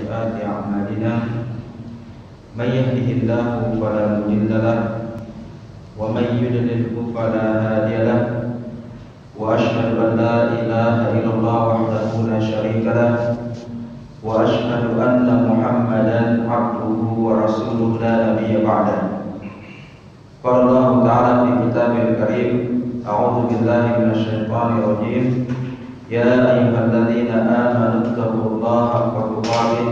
وسيئات أعمالنا من يهده الله فلا مضل له ومن يضلل فلا هادي له وأشهد أن لا إله إلا الله وحده لا شريك له وأشهد أن محمدا عبده ورسوله لا نبي بعده. قال الله تعالى في كتابه الكريم: أعوذ بالله من الشيطان الرجيم. يا أيها الذين آمنوا اتقوا الله حق تقاته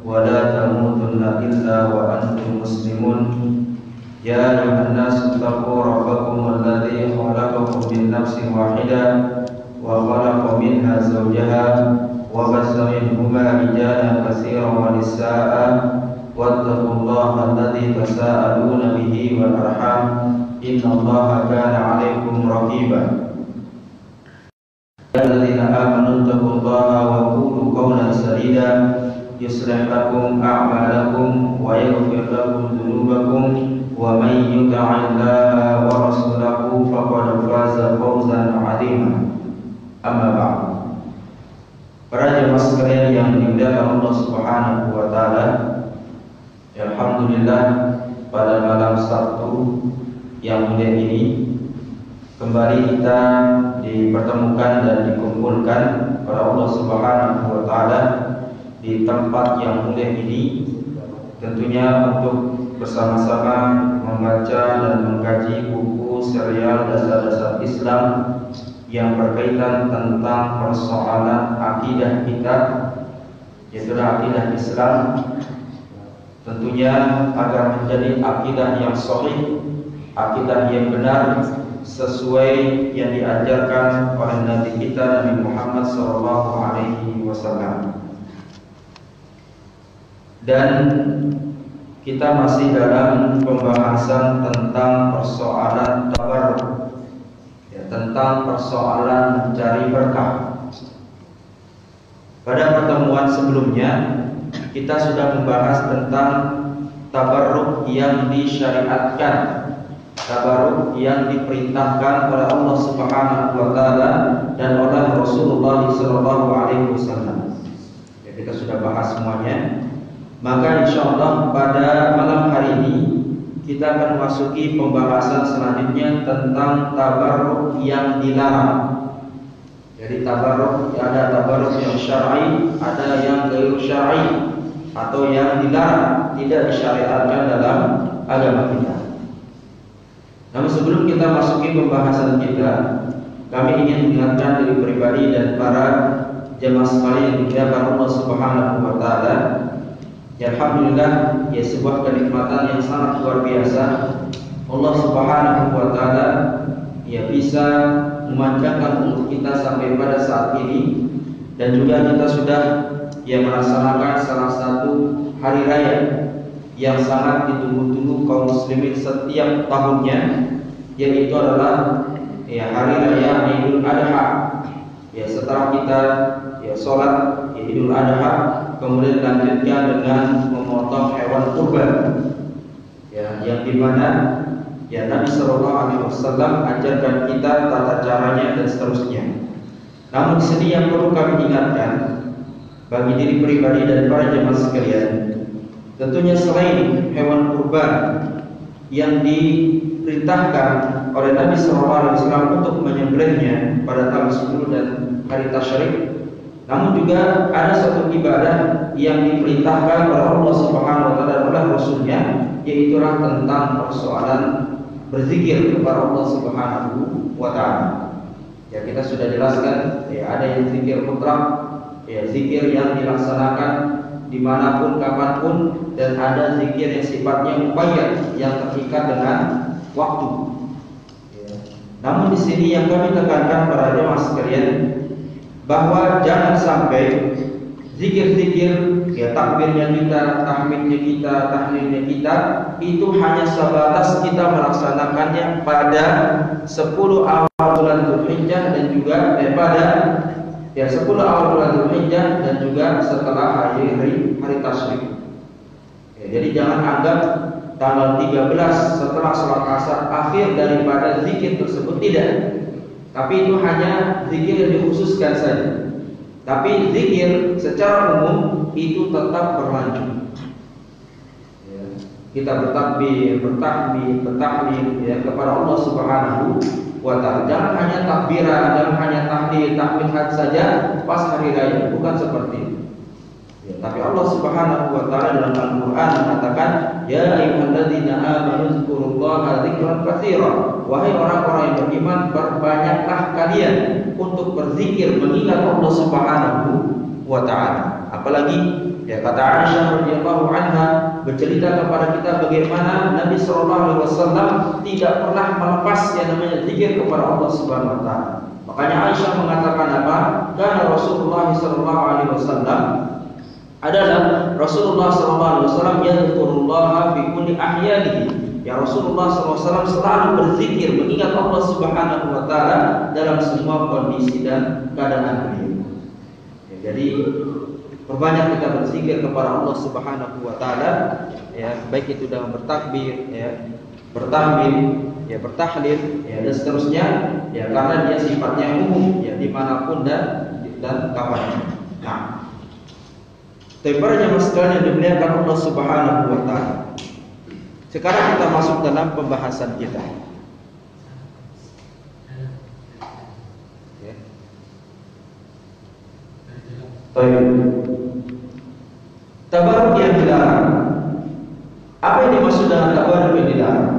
ولا تموتن إلا وأنتم مسلمون. يا أيها الناس اتقوا ربكم الذي خلقكم من نفس واحدة وخلق منها زوجها وبث منهما رجالا كثيرا ونساء واتقوا الله الذي تساءلون به والأرحام إن الله كان عليكم رقيبا. يا الذين آمنوا اتقوا الله وقولوا قولا سديدا يصلح لكم أعمالكم ويغفر لكم ذنوبكم ومن يطع الله ورسوله فقد فاز فوزا عظيما. أما بعد. Para jemaah sekalian yang dimuliakan Allah Subhanahu wa taala, alhamdulillah pada malam Sabtu yang mulia ini kembali kita dipertemukan dan dikumpulkan oleh Allah Subhanahu wa taala di tempat yang mulia ini, tentunya untuk bersama-sama membaca dan mengkaji buku serial dasar-dasar Islam yang berkaitan tentang persoalan akidah kita, yaitu akidah Islam, tentunya agar menjadi akidah yang sahih, akidah yang benar sesuai yang diajarkan oleh Nabi kita Nabi Muhammad SAW. Dan kita masih dalam pembahasan tentang persoalan tabarruk, tentang persoalan mencari berkah. Pada pertemuan sebelumnya kita sudah membahas tentang tabarruk yang disyariatkan, tabarruk yang diperintahkan oleh Allah Subhanahu wa taala dan oleh Rasulullah sallallahu alaihi wasallam. Ya, kita sudah bahas semuanya. Maka insyaallah pada malam hari ini kita akan memasuki pembahasan selanjutnya tentang tabarruk yang dilarang. Jadi tabarruk, ada tabarruk yang syar'i, ada yang ghairu syar'i atau yang dilarang, tidak disyariatkan dalam agama kita. Namun sebelum kita masuki pembahasan kita, kami ingin mengingatkan diri pribadi dan para jemaah sekalian yang dimuliakan Allah Subhanahu wa taala. Ya, alhamdulillah, ya sebuah kenikmatan yang sangat luar biasa. Allah Subhanahu wa taala ya bisa memanjangkan umur kita sampai pada saat ini, dan juga kita sudah ya melaksanakan salah satu hari raya yang sangat ditunggu-tunggu kaum muslimin setiap tahunnya, yaitu adalah ya hari raya Idul Adha. Ya, setelah kita ya sholat ya Idul Adha, kemudian lanjutkan dengan memotong hewan kurban, ya, yang dimana ya Nabi Sallallahu Alaihi Wasallam ajarkan kita tata caranya dan seterusnya. Namun di sini yang perlu kami ingatkan bagi diri pribadi dan para jemaah sekalian, tentunya selain hewan kurban yang diperintahkan oleh Nabi Sallallahu Alaihi Wasallam untuk menyembelihnya pada tanggal 10 dan hari tasyrik, namun juga ada satu ibadah yang diperintahkan oleh Allah Subhanahu wa taala dan oleh Rasulnya, yaitu tentang persoalan berzikir kepada Allah Subhanahu wa taala. Ya, kita sudah jelaskan ya, ada yang zikir mutlak, ya zikir yang dilaksanakan dimanapun kapanpun, dan ada zikir yang sifatnya muqayyad, yang terikat dengan waktu. Ya. Namun di sini yang kami tekankan para jemaah sekalian, bahwa jangan sampai zikir-zikir ya takbirnya kita, tahmidnya kita, tahlilnya kita itu hanya sebatas kita melaksanakannya pada 10 awal bulan Dzulhijjah dan juga pada ya 10 awal bulan Dzulhijjah dan juga setelah hari tasyrik. Ya, jadi jangan anggap tanggal 13 setelah sholat asar akhir daripada zikir tersebut, tidak. Tapi itu hanya zikir yang dikhususkan saja. Tapi zikir secara umum itu tetap berlanjut. Ya. Kita bertakbir, bertahmid, bertahlil ya kepada Allah Subhanahu wa ta'ala. Jangan hanya takbiran, jangan hanya tahlil, tahmid saja pas hari raya, bukan seperti itu. Ya, tapi Allah Subhanahu wa ta'ala dalam Al-Qur'an mengatakan, ya ayyuhalladzina amanu dzkurullaha dzikran katsiran. Wahai orang-orang yang beriman, perbanyaklah kalian untuk berzikir mengingat Allah Subhanahu wa ta'ala. Apalagi ya kata Aisyah radhiyallahu anha bercerita kepada kita bagaimana Nabi sallallahu alaihi wasallam tidak pernah melepas yang namanya zikir kepada Allah Subhanahu wa ta'ala. Makanya Aisyah mengatakan apa? Karena Rasulullah sallallahu alaihi wasallam adalah Rasulullah sallallahu alaihi wasallam yadhkurullaha fi kulli ahyanihi. Ya Rasulullah sallallahu alaihi wasallam selalu berzikir mengingat Allah Subhanahu wa ta'ala dalam semua kondisi dan keadaan beliau. Ya, jadi perbanyak kita berzikir kepada Allah Subhanahu wa ta'ala ya, baik itu dalam bertakbir ya, bertahmid ya, bertahlil ya, dan seterusnya ya, karena dia sifatnya umum ya, dimanapun dan kapan. Nah, para jemaah sekalian yang dimuliakan Allah Subhanahu wa ta'ala, sekarang kita masuk dalam pembahasan kita ya. Tabarruk yang dilarang. Apa yang dimaksud dengan tabarruk yang dilarang?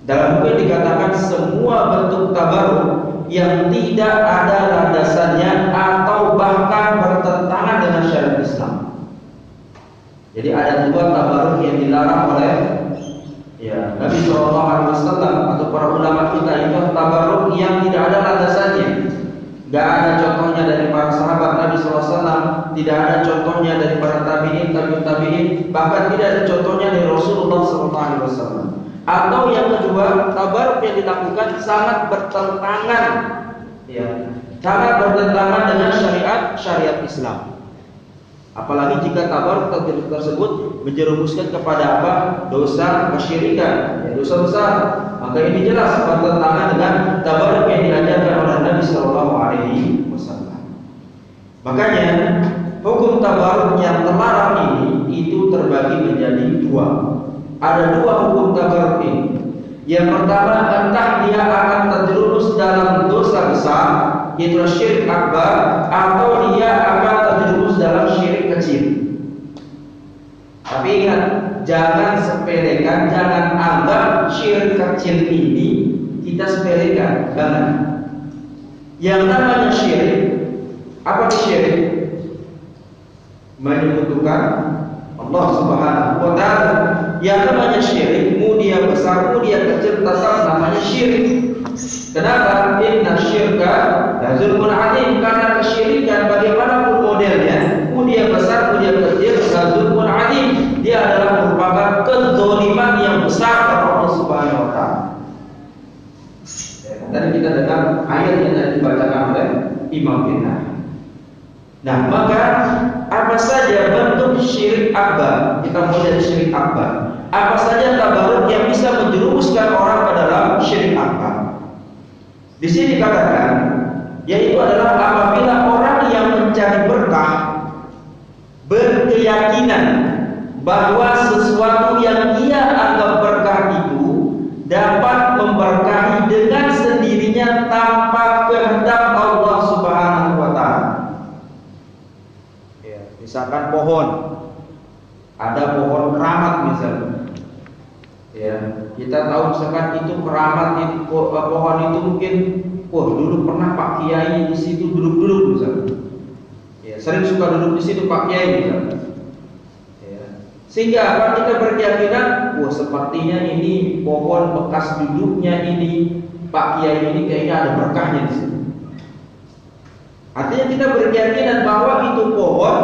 Dalam buku dikatakan semua bentuk tabarruk yang tidak ada landasannya atau bahkan bertentangan dengan syariat Islam. Jadi ada dua tabarruk yang dilarang oleh ya Nabi SAW atau para ulama kita, itu tabarruk yang tidak ada landasannya. Gak ada contohnya dari para sahabat Nabi SAW, tidak ada contohnya dari para tabi'in, tabi'in, bahkan tidak ada contohnya dari Rasulullah SAW. Atau yang kedua, tabarruk yang dilakukan sangat bertentangan, ya, sangat bertentangan dengan syariat Islam. Apalagi jika tabarruk tersebut menjerumuskan kepada apa? Dosa kesyirikan, ya, dosa besar. Maka ini jelas bertentangan dengan tabarruk yang diajarkan oleh Nabi Sallallahu Alaihi Wasallam. Makanya hukum tabarruk yang terlarang ini itu terbagi menjadi dua. Ada dua hukum tabarruk ini. Yang pertama, entah dia akan terjerumus dalam dosa besar, yaitu syirik akbar, atau dia akan terjerumus dalam syirik kecil. Tapi ingat, jangan sepelekan, jangan anggap syirik kecil ini kita sepelekan. Jangan. Yang namanya syirik, apa syirik? Menyekutukan Allah Subhanahu wa ta'ala. Yang namanya syirik, mau dia besar, mau dia kecil, tetap namanya syirik. Kenapa? Inna syirka la zulmun adzim. Karena kesyirikan bagaimanapun modelnya, mau dia besar, mau dia kecil, la zulmun adzim. Dia adalah merupakan kezaliman yang besar kepada Allah Subhanahu wa ta'ala. Tadi kita dengar ayat yang tadi dibacakan oleh Imam kita. Nah, maka apa saja bentuk syirik akbar? Kita mulai dari syirik akbar. Apa saja tabarruk yang bisa menjerumuskan orang ke dalam syirik akbar? Di sini dikatakan, yaitu adalah apabila orang yang mencari berkah berkeyakinan bahwa sesuatu yang ia anggap berkah itu dapat memberkahi dengan sendirinya tanpa kehendak Allah Subhanahu wa ta'ala. Ya, misalkan pohon, ada pohon keramat misalnya. Ya, kita tahu misalkan itu keramat itu, pohon itu mungkin, dulu pernah Pak Kiai di situ duduk-duduk misalnya. Ya, sering suka duduk di situ Pak Kiai misalnya. Ya. Sehingga apa, kita berkeyakinan, sepertinya ini pohon bekas duduknya ini Pak Kiai ini kayaknya ada berkahnya di sini. Artinya kita berkeyakinan bahwa itu pohon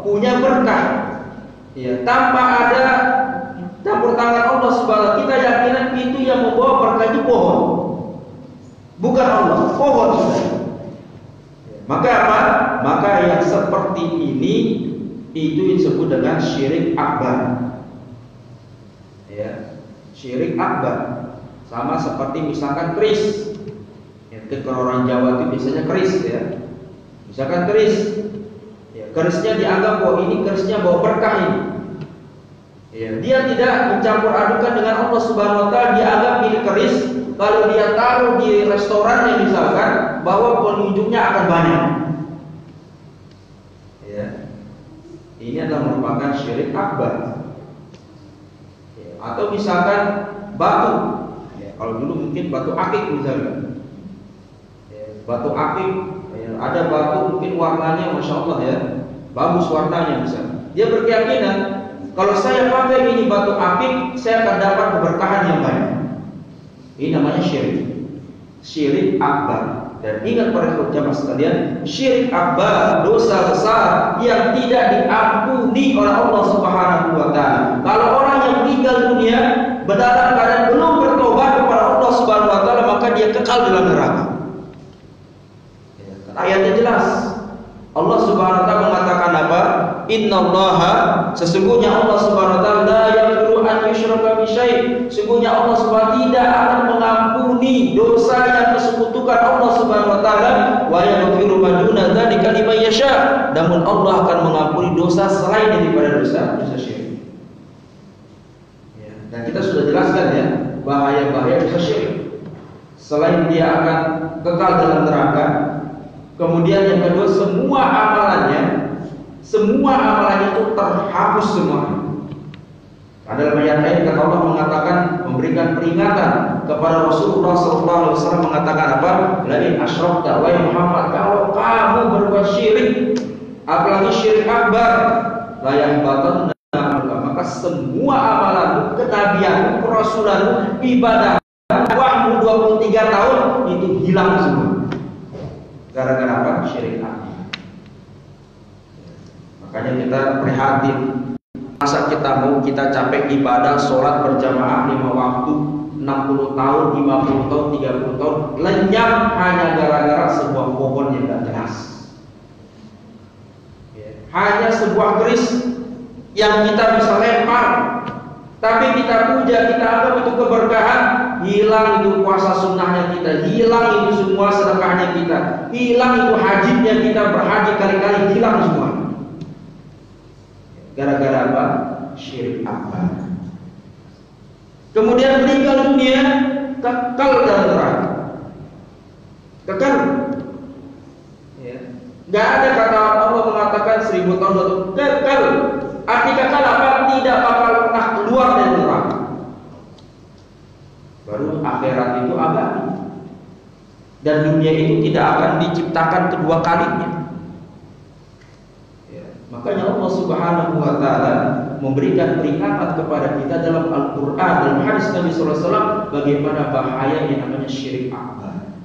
punya berkah. Ya, tanpa ada campur tangan Allah Subhanahu. Kita yakinan itu yang membawa berkah itu pohon, bukan Allah, pohon. Maka apa? Maka yang seperti ini itu disebut dengan syirik akbar. Ya, syirik akbar. Sama seperti misalkan keris. Ya, kalau orang Jawa itu biasanya keris ya. Misalkan keris. Ya, kerisnya dianggap bahwa ini kerisnya bawa berkah ini. Ya, dia tidak mencampur adukan dengan Allah Subhanahu wa taala, dia anggap ini keris, kalau dia taruh di restorannya misalkan, bahwa pengunjungnya akan banyak. Ya. Ini adalah merupakan syirik akbar. Ya. Atau misalkan batu. Ya, kalau dulu mungkin batu akik misalnya. Ya, batu akik, ya, ada batu mungkin warnanya Masya Allah ya, bagus warnanya misalnya. Dia berkeyakinan kalau saya pakai ini batu akik, saya akan dapat keberkahan yang banyak. Ini namanya syirik. Syirik akbar. Dan ingat para jamaah sekalian, syirik akbar, dosa besar yang tidak diampuni oleh Allah Subhanahu wa taala. Kalau orang yang meninggal dunia dalam keadaan belum bertobat kepada Allah Subhanahu wa taala, maka dia kekal dalam neraka. Ya, ayatnya jelas. Allah Subhanahu wa taala mengatakan apa? Innallaha, sesungguhnya Allah Subhanahu wa taala la yaghfiru an yushraka bihi. Sesungguhnya Allah Subhanahu wa taala tidak akan mengampuni dosa yang disekutukan Allah Subhanahu wa taala, wa yaghfiru ma duna dzalika liman yasha. Namun Allah akan mengampuni dosa selain daripada dosa syirik. Ya, dan kita sudah jelaskan ya bahaya-bahaya dosa syirik. Selain dia akan kekal dalam neraka, kemudian yang kedua, semua amalannya itu terhapus semua. Ada banyak ayat kata Allah mengatakan, memberikan peringatan kepada Rasulullah SAW mengatakan apa? Lain asyrakta wa Muhammad, kalau kamu berbuat syirik, apalagi syirik akbar, la yahbatanna amaluka, maka semua amalanmu, kenabianmu, kerasulanmu, ibadah wahmu 23 tahun itu hilang semua. Gara-gara apa? Syirik akbar. Makanya kita prihatin. Masa kita mau kita capek ibadah sholat berjamaah 5 waktu 60 tahun, 50 tahun, 30 tahun lenyap hanya gara-gara sebuah pohon yang tidak jelas. Hanya sebuah keris yang kita bisa lempar, tapi kita puja, kita anggap itu keberkahan. Hilang itu puasa sunnahnya kita, hilang itu semua sedekahnya kita, hilang itu hajinya kita, berhaji kali-kali, hilang semua. Gara-gara apa? Syirik akbar. Kemudian meninggal dunia, kekal dalam neraka. Kekal. Ya. Gak ada kata Allah mengatakan 1000 tahun atau kekal. Arti kekal apa? Tidak bakal pernah keluar dari neraka. Baru akhirat itu abadi. Dan dunia itu tidak akan diciptakan kedua kalinya. Makanya Allah Subhanahu wa taala memberikan peringatan kepada kita dalam Al-Qur'an, dalam hadis Nabi sallallahu alaihi wasallam, bagaimana bahaya yang namanya syirik akbar.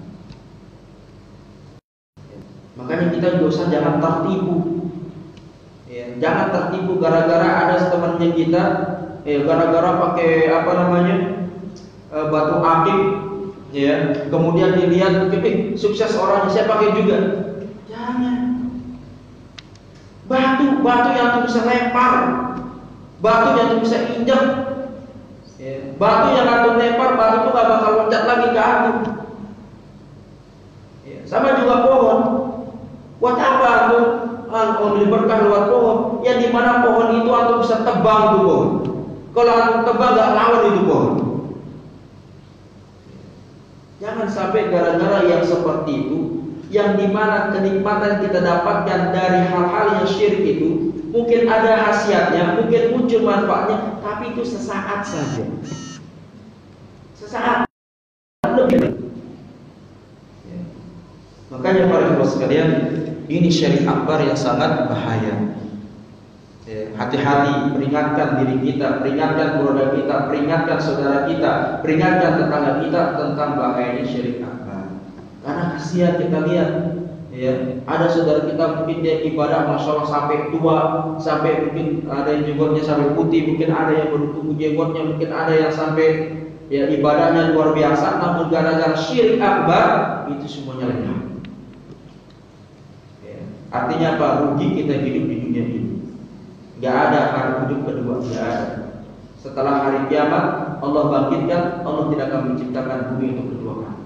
Makanya kita dosa jangan tertipu. Ya, jangan tertipu gara-gara ada temannya kita, gara-gara pakai apa namanya? Batu akik, ya. Kemudian dilihat mungkin sukses orangnya, saya pakai juga. Jangan. Batu yang tuh bisa lempar, batu yang tuh bisa injak, batu yang antum lempar, batu itu gak bakal loncat lagi ke antum. Sama juga pohon. Buat apa antum membeli berkah lewat pohon? Yang dimana pohon itu antum bisa tebang tuh pohon. Kalau antum tebang gak lawan itu pohon. Jangan sampai gara-gara yang seperti itu, yang dimana kenikmatan kita dapatkan dari hal-hal yang syirik itu mungkin ada khasiatnya, mungkin muncul manfaatnya, tapi itu sesaat saja. Sesaat lebih. Ya. Makanya para ibu sekalian, ini syirik akbar yang sangat bahaya. Hati-hati, peringatkan diri kita, peringatkan keluarga kita, peringatkan saudara kita, peringatkan tetangga kita tentang bahayanya syirik akbar. Karena kasihan kita lihat, ya, ada saudara kita mungkin dia ibadah masya Allah sampai tua, sampai mungkin ada yang jenggotnya sampai putih, mungkin ada yang baru tumbuh jenggotnya, mungkin ada yang sampai ya ibadahnya luar biasa, namun gara-gara syirik akbar itu semuanya lenyap. Ya. Artinya apa? Rugi kita hidup di dunia ini. Gak ada hari hidup kedua, gak ada. Setelah hari kiamat Allah bangkitkan, Allah tidak akan menciptakan bumi untuk kedua kali.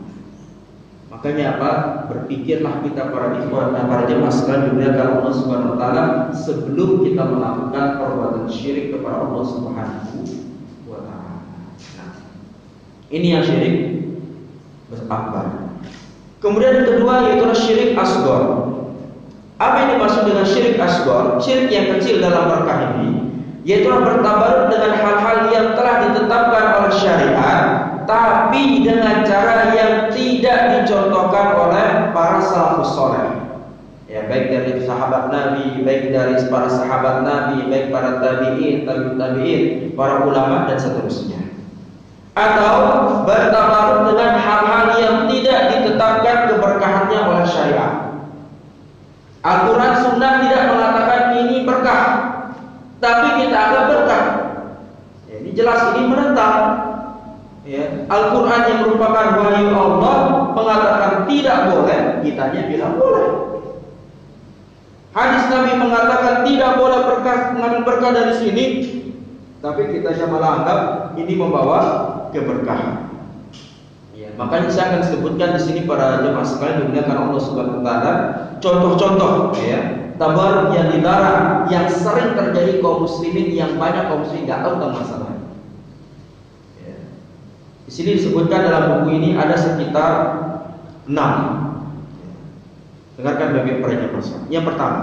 Makanya apa? Berpikirlah kita para ikhwan dan para jemaah sekalian dimuliakan Allah Subhanahu wa taala sebelum kita melakukan perbuatan syirik kepada Allah Subhanahu wa taala. Nah, ini yang syirik akbar. Kemudian yang kedua yaitu syirik asghar. Apa yang dimaksud dengan syirik asghar? Syirik yang kecil dalam berkah ini yaitu bertabaruk dengan hal-hal yang telah ditetapkan oleh syariat, tapi dengan cara yang tidak dicontohkan oleh para salafus saleh. Ya, baik dari sahabat Nabi, baik dari para sahabat Nabi, baik para tabi'in, tabi'in, para ulama dan seterusnya. Atau bertabaruk dengan hal-hal yang tidak ditetapkan keberkahannya oleh syariat. Al-Quran Sunnah tidak mengatakan ini berkah, tapi kita anggap berkah. Ya, ini jelas ini menentang. Ya, Al-Quran yang merupakan wahyu Allah mengatakan tidak boleh, kitanya bilang boleh. Hadis Nabi mengatakan tidak boleh mengambil berkah dari sini, tapi kitanya malah anggap ini membawa keberkahan. Ya, makanya saya akan sebutkan di sini para jemaah sekalian dimuliakan Allah Subhanahu wa taala contoh-contoh ya tabaruk yang dilarang yang sering terjadi kaum muslimin yang banyak kaum muslimin tidak tahu tentang masalahnya. Ya. Di sini disebutkan dalam buku ini ada sekitar 6. Dengarkan bagi para jemaah. Yang pertama,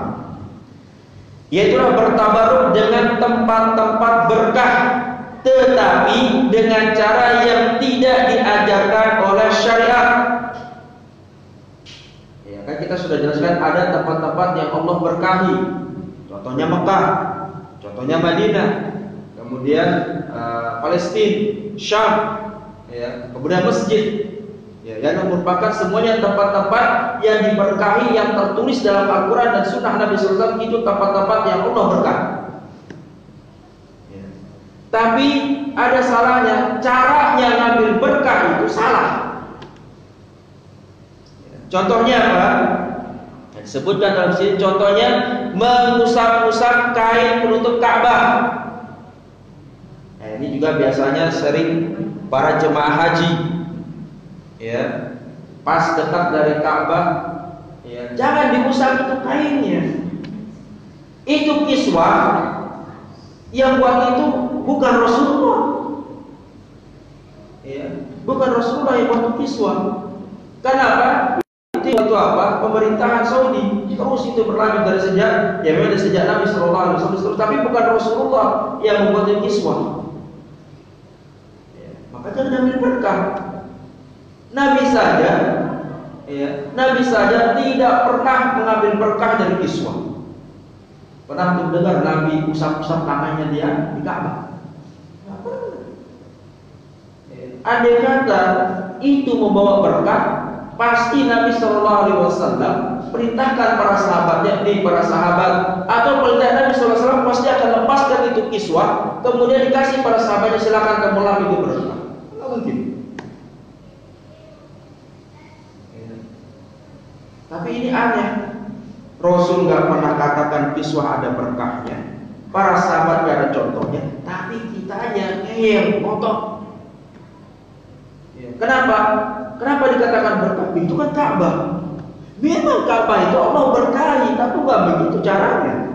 yaitu bertabaruk dengan tempat-tempat berkah, tetapi dengan cara yang tidak diajarkan oleh syariat. Ya, kan kita sudah jelaskan ada tempat-tempat yang Allah berkahi. Contohnya Mekah, contohnya Madinah, kemudian Palestina, Syam, ya, kemudian masjid. Ya, yang merupakan semuanya tempat-tempat yang diberkahi yang tertulis dalam Al-Quran dan Sunnah Nabi SAW, itu tempat-tempat yang Allah berkahi. Ya. Tapi ada salahnya, caranya ngambil berkah itu salah. Ya. Contohnya apa? Disebutkan dalam sini, contohnya mengusap-usap kain penutup Ka'bah. Nah, ini juga biasanya sering para jemaah haji. Ya, pas dekat dari Ka'bah, ya, jangan diusap itu kainnya. Itu kiswah yang buat itu bukan Rasulullah. Ya, bukan Rasulullah yang buat kiswah. Kenapa? Itu apa? Pemerintahan Saudi. Terus itu berlanjut dari sejak memang dari sejak Nabi Sallallahu Alaihi Wasallam. Tapi bukan Rasulullah yang membuat kiswah. Ya, maka jangan ambil berkah. Nabi saja tidak pernah mengambil berkah dari kiswah. Pernah mendengar Nabi usap-usap tangannya dia di Ka'bah? Andai kata itu membawa berkah, pasti Nabi Sallallahu Alaihi Wasallam perintahkan para sahabatnya, para sahabat atau perintah Nabi Sallallahu Alaihi Wasallam pasti akan lepaskan itu kiswah, kemudian dikasih para sahabatnya, silakan kamu lap itu berkah. Tidak mungkin. Tapi ini aneh, Rasul nggak pernah katakan kiswah ada berkahnya, para sahabat nggak ada contohnya, tapi kitanya ngeyel, ngotot. Ya. Kenapa? Kenapa dikatakan berkah? Itu kan Ka'bah. Memang Ka'bah itu Allah berkahi, tapi nggak begitu caranya.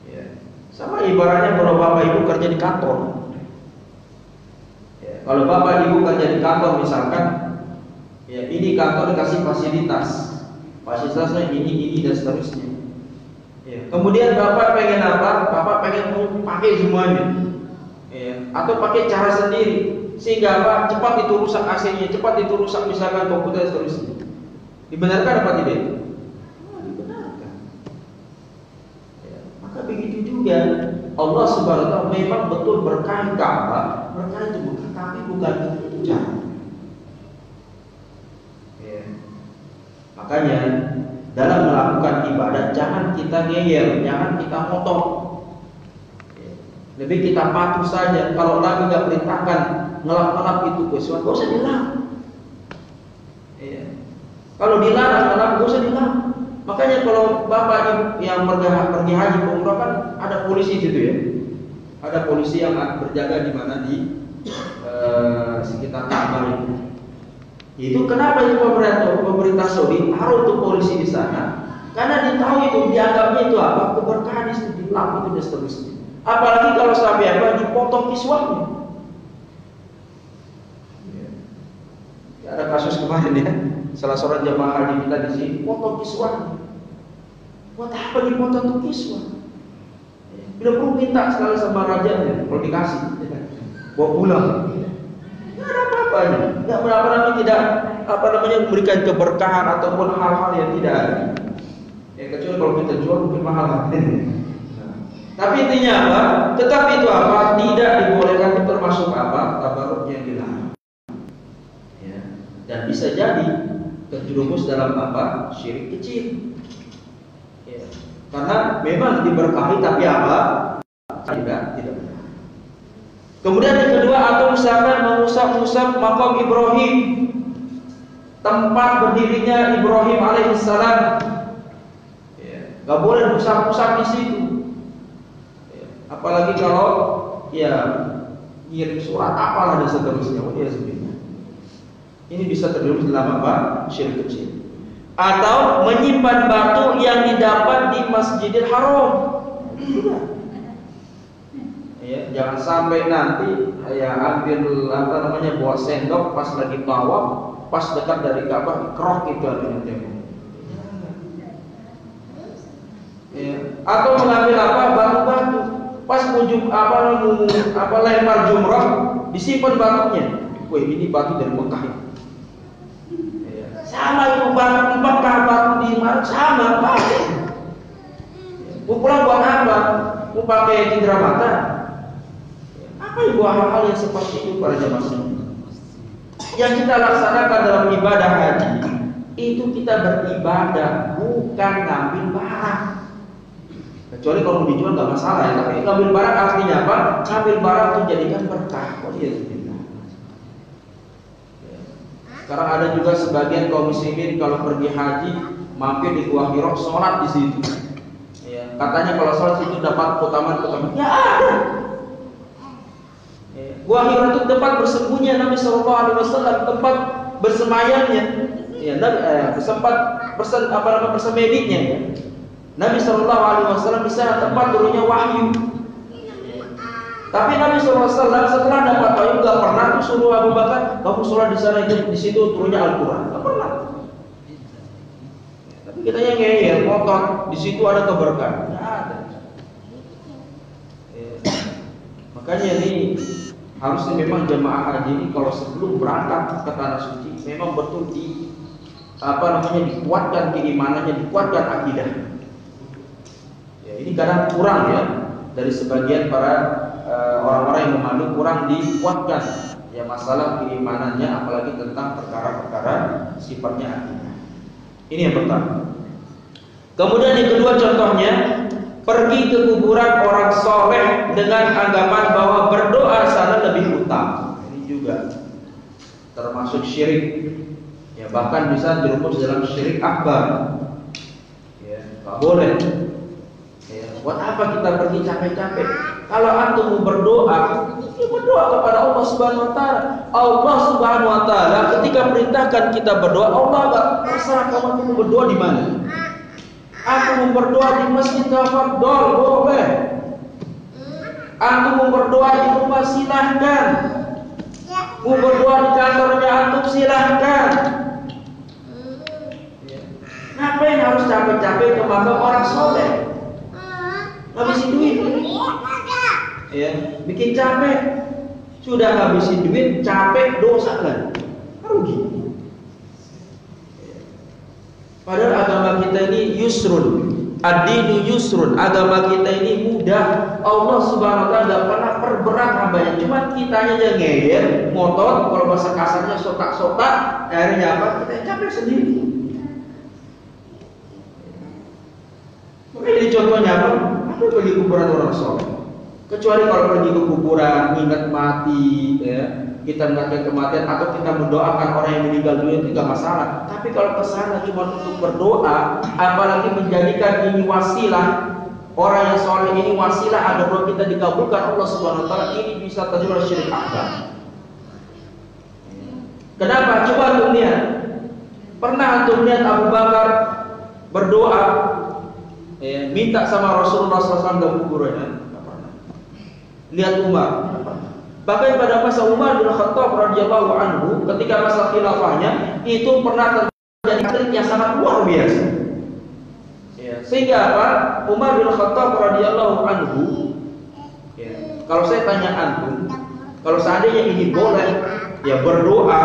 Ya. Sama ibaratnya kalau bapak ibu kerja di kantor. Ya. Kalau bapak ibu kerja di kantor misalkan, ya, ini kantor dikasih fasilitasnya ini dan seterusnya. Ya. Kemudian bapak pengen apa? Bapak pengen pakai semuanya, ya. Atau pakai cara sendiri, sehingga apa? Cepat itu rusak AC-nya, cepat itu rusak misalkan komputer dan seterusnya. Dibenarkan apa tidak? Dibenarkan. Ya. Maka begitu juga Allah Subhanahu wa taala memang betul berkahi Ka'bah, berkahi itu bukan, tapi bukan itu cara. Makanya dalam melakukan ibadah jangan kita ngeyel, jangan kita ngotot. Lebih kita patuh saja. Kalau Nabi tidak perintahkan ngelap-ngelap itu kiswah, gak usah dilap. Kalau dilarang ngelap, gak usah dilap. Makanya kalau bapak yang pergi haji umrah kan ada polisi situ ya. Ada polisi yang berjaga di mana di sekitar Ka'bah itu. Itu kenapa itu pemerintah Saudi taruh tuh polisi di sana? Karena dia tahu itu, dianggapnya itu apa? Keberkahan itu dilap itu dan seterusnya. Apalagi kalau sampai apa dipotong kiswahnya. Ya, ada kasus kemarin ya, salah seorang jamaah haji kita di sini potong kiswahnya. Buat apa dipotong tuh kiswah? Bila perlu minta sekali sama rajanya, kalau dikasih, bawa pulang. Nggak ada apa-apanya, nggak apa-apa, tidak memberikan keberkahan ataupun hal-hal yang tidak ada. Ya kecuali kalau kita jual mungkin mahal. Tapi intinya apa? Tetapi itu apa? Tidak dibolehkan, itu termasuk apa? Tabarruk yang dilarang. Ya. Dan bisa jadi terjerumus dalam apa? Syirik kecil. Ya. Karena memang diberkahi tapi apa? Tidak benar. Kemudian yang kedua, atau misalkan mengusap makam Ibrahim, tempat berdirinya Ibrahim alaihissalam. Ya. Gak boleh usap-usap di situ. Ya. Apalagi kalau ya ngirim surat apalah dan seterusnya. Ini bisa terjerumus dalam apa? Syirik kecil. Atau menyimpan batu yang didapat di Masjidil Haram. Ya, jangan sampai nanti ya ambil bawa sendok pas lagi tawaf, pas dekat dari Ka'bah krok itu artinya. Ya. Atau mengambil batu-batu pas lempar jumrah, disimpan batunya. Wah, ini batu dari Mekah. Ya. Sama itu batu di Mekah, batu di mana sama Pak. Mau pulang buat apa? Mau pakai cindera mata? Apa ibu hal-hal yang seperti itu para jamaah sekalian? Yang kita laksanakan dalam ibadah haji itu kita beribadah, bukan ngambil barang. Kecuali kalau mau dijual nggak masalah ya. Tapi ngambil barang artinya apa? Ngambil barang untuk jadikan berkah. Sekarang ada juga sebagian kaum muslimin kalau pergi haji mampir di Gua Hira, sholat di situ. Ya, katanya kalau sholat itu dapat keutamaan. Ya ada. Gua Hira itu tempat bersembunyi Nabi Shallallahu Alaihi Wasallam, tempat bersemayamnya, ya, bersemedinya. Ya. Nabi Shallallahu Alaihi Wasallam di sana tempat turunnya wahyu. Tapi Nabi Shallallahu Alaihi Wasallam setelah dapat wahyu nggak pernah tuh suruh Abu Bakar, kamu sholat di sana, di situ turunnya Al-Quran, nggak pernah. Tapi kita yang ngeyel, motor, di situ ada keberkahan, nggak ada. Ya. Makanya ini harusnya memang jemaah haji ini kalau sebelum berangkat ke tanah suci memang betul dikuatkan keimanannya, dikuatkan akidah. Ya, ini kadang kurang ya dari sebagian para orang-orang yang memandu, kurang dikuatkan ya masalah keimanannya, apalagi tentang perkara-perkara sifatnya akidah. Ini yang pertama. Kemudian yang kedua contohnya, pergi ke kuburan orang soleh dengan anggapan bahwa berdoa sana lebih utama. Ini juga termasuk syirik. Ya, bahkan bisa terjerumus dalam syirik akbar. Ya, nggak boleh. Ya, buat apa kita pergi capek-capek? Kalau antum mau berdoa, ya berdoa kepada Allah Subhanahu Wa Taala. Allah Subhanahu Wa Taala ketika perintahkan kita berdoa, Allah nggak terserah kamu mau berdoa di mana. Aku mau berdoa di masjid tafadhol, boleh. Aku mau berdoa di rumah, silahkan. Mau berdoa di kantornya antum, silahkan. Ngapain harus capek-capek ke makam orang soleh? Habisin duit. Ya, bikin capek. Sudah habisin duit, capek, dosa kan? Rugi. Padahal agama kita ini yusrun, ad-dinu yusrun, agama kita ini mudah. Allah Subhanahu Wa Taala tidak pernah perberat hambanya. Cuma kitanya yang ngeyel, motor, kalau bahasa kasarnya sotak-sotak, akhirnya apa? Kita capek sendiri. Maka ini contohnya apa? Apa pergi kuburan orang soleh? Kecuali kalau pergi ke kuburan, ingat mati, ya. Kita mengingatkan kematian atau kita mendoakan orang yang meninggal dunia itu tidak masalah. Tapi kalau kesana cuma untuk berdoa, apalagi menjadikan ini wasilah, orang yang soleh ini wasilah agar doa kita dikabulkan Allah Subhanahu Wa Taala, ini bisa terjadi syirik akbar. Kenapa? Coba antum lihat. Pernah antum lihat Abu Bakar berdoa, minta sama Rasulullah SAW ke kuburannya? Tidak pernah. Lihat Umar. Bahkan pada masa Umar bin Khattab radhiyallahu anhu, ketika masa khilafahnya, itu pernah terjadi trik yang sangat luar biasa. Sehingga apa? Umar bin Khattab radhiyallahu anhu, kalau saya tanya antum, kalau seandainya ini boleh, berdoa,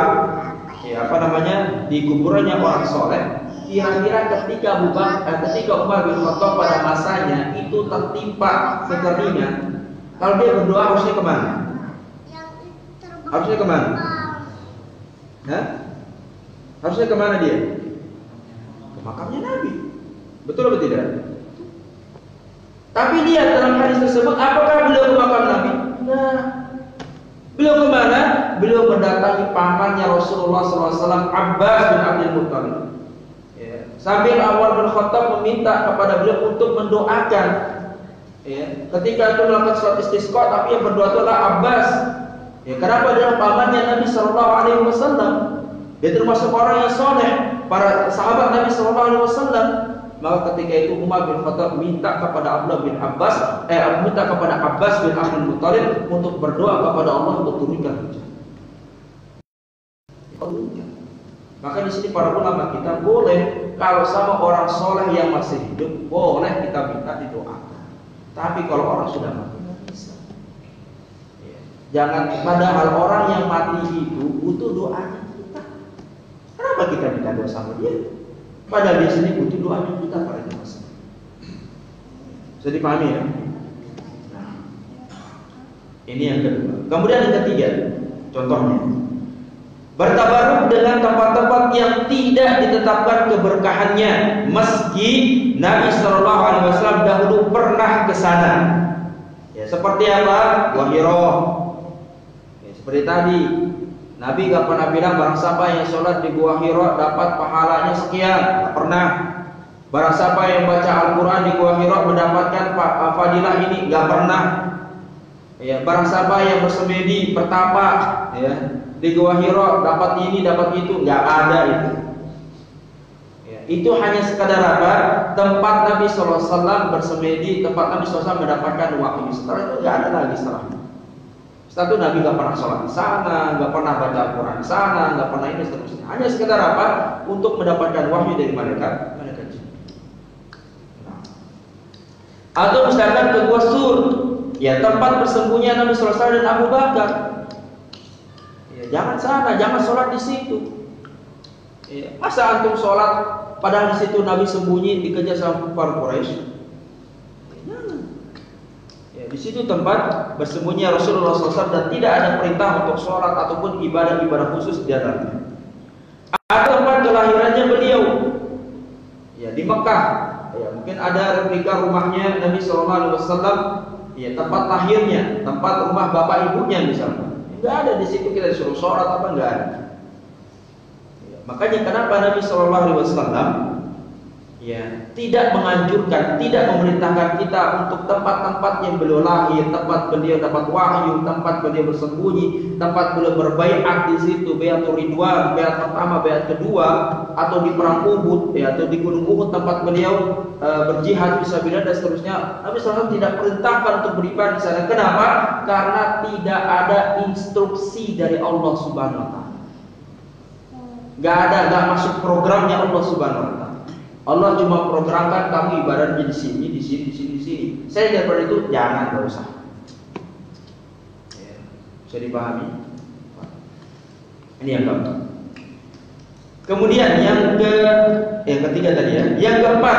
di kuburannya orang soleh, kira-kira ketika Umar bin Khattab pada masanya itu tertimpa kekeringan, kalau dia berdoa harusnya kemana? Harusnya kemana? Harusnya kemana dia? Ke makamnya Nabi. Betul atau tidak? Tapi lihat dalam hadis tersebut, apakah beliau ke makam Nabi? Nah, beliau kemana? Beliau mendatangi pamannya Rasulullah SAW, Abbas bin Abdul Muttalib. Sambil Umar bin Khattab meminta kepada beliau untuk mendoakan. Ketika itu melakukan sholat istisqa, tapi yang berdoa itu adalah Abbas. Kenapa? Dia pamannya Nabi SAW. Dia termasuk orang yang soleh, para sahabat Nabi SAW. Maka ketika itu Umar bin Khattab minta kepada Abdullah bin Abbas, minta kepada Abbas bin Abdul Muttalib untuk berdoa kepada Allah untuk turunkan hujan. Maka di sini para ulama kita boleh, kalau sama orang soleh yang masih hidup, boleh kita minta didoakan. Tapi kalau orang sudah mati, nggak bisa. Jangan, padahal orang yang mati itu butuh doanya kita. Kenapa kita minta doa sama dia? Padahal di sini butuh doanya kita para jemaah. Bisa dipahami ya? Nah, ini yang kedua. Kemudian yang ketiga, contohnya, bertabaruk dengan tempat-tempat yang tidak ditetapkan keberkahannya, meski Nabi SAW dahulu pernah ke sana. Seperti apa? Gua Hira. Seperti tadi, Nabi gak pernah bilang barang siapa yang sholat di Gua Hira dapat pahalanya sekian. Gak pernah. Barang siapa yang baca Al-Quran di Gua Hira mendapatkan fadilah ini. Gak pernah. Barang siapa yang bersemedi bertapa di Gua Hira dapat ini dapat itu. Gak ada itu. Itu hanya sekadar apa? Tempat Nabi SAW bersemedi, tempat Nabi SAW mendapatkan wahyu. Setelah itu gak ada lagi setelahnya. Setelah itu Nabi gak pernah sholat di sana, gak pernah baca Al-Quran di sana, gak pernah ini seterusnya. Hanya sekedar apa? Untuk mendapatkan wahyu dari malaikat jin. Atau misalkan ke Gua Sur, tempat persembunyian Nabi SAW dan Abu Bakar. Jangan sana, jangan sholat di situ. Masa antum sholat padahal di situ Nabi sembunyi dikejar sama kufar Quraisy? Di situ tempat bersembunyi Rasulullah SAW dan tidak ada perintah untuk sholat ataupun ibadah-ibadah khusus di dalamnya. Ada tempat kelahirannya beliau, di Mekah. Mungkin ada replika rumahnya Nabi SAW, tempat lahirnya, tempat rumah bapak ibunya misalnya. Enggak ada di situ kita disuruh sholat apa enggak ada. Makanya kenapa Nabi SAW tidak menganjurkan, tidak memerintahkan kita untuk tempat-tempat yang beliau lahir, tempat beliau dapat wahyu, tempat beliau bersembunyi, tempat beliau berbaiat di situ, baiatul ridwan, baiat pertama, baiat kedua, atau di perang Uhud, atau di gunung Uhud tempat beliau berjihad fisabilillah dan seterusnya. Nabi SAW tidak perintahkan untuk beribadah di sana. Kenapa? Karena tidak ada instruksi dari Allah Subhanahu Wa Taala. Gak masuk programnya Allah Subhanahu Wa Taala. Allah cuma programkan kamu ibadahnya di sini, di sini, di sini, di sini. Saya daripada itu jangan, gak usah. Bisa dipahami? Ini yang keempat. Kemudian yang ketiga tadi yang keempat,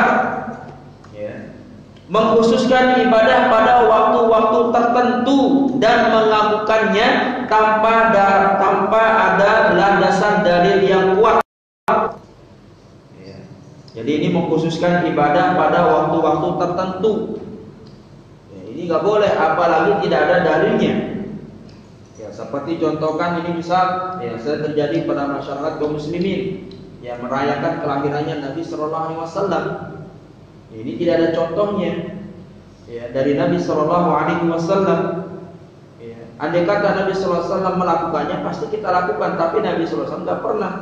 mengkhususkan ibadah pada waktu-waktu tertentu dan melakukannya tanpa ada landasan dalil yang kuat. Jadi ini mengkhususkan ibadah pada waktu-waktu tertentu. Ini nggak boleh, apalagi tidak ada dalilnya. Seperti contohkan ini misal, saya terjadi pada masyarakat kaum muslimin yang merayakan kelahirannya Nabi Sallallahu Alaihi Wasallam. Ini tidak ada contohnya dari Nabi Sallallahu Alaihi Wasallam. Andai kata Nabi sallallahu alaihi wasallam melakukannya, pasti kita lakukan, tapi Nabi sallallahu alaihi wasallam enggak pernah.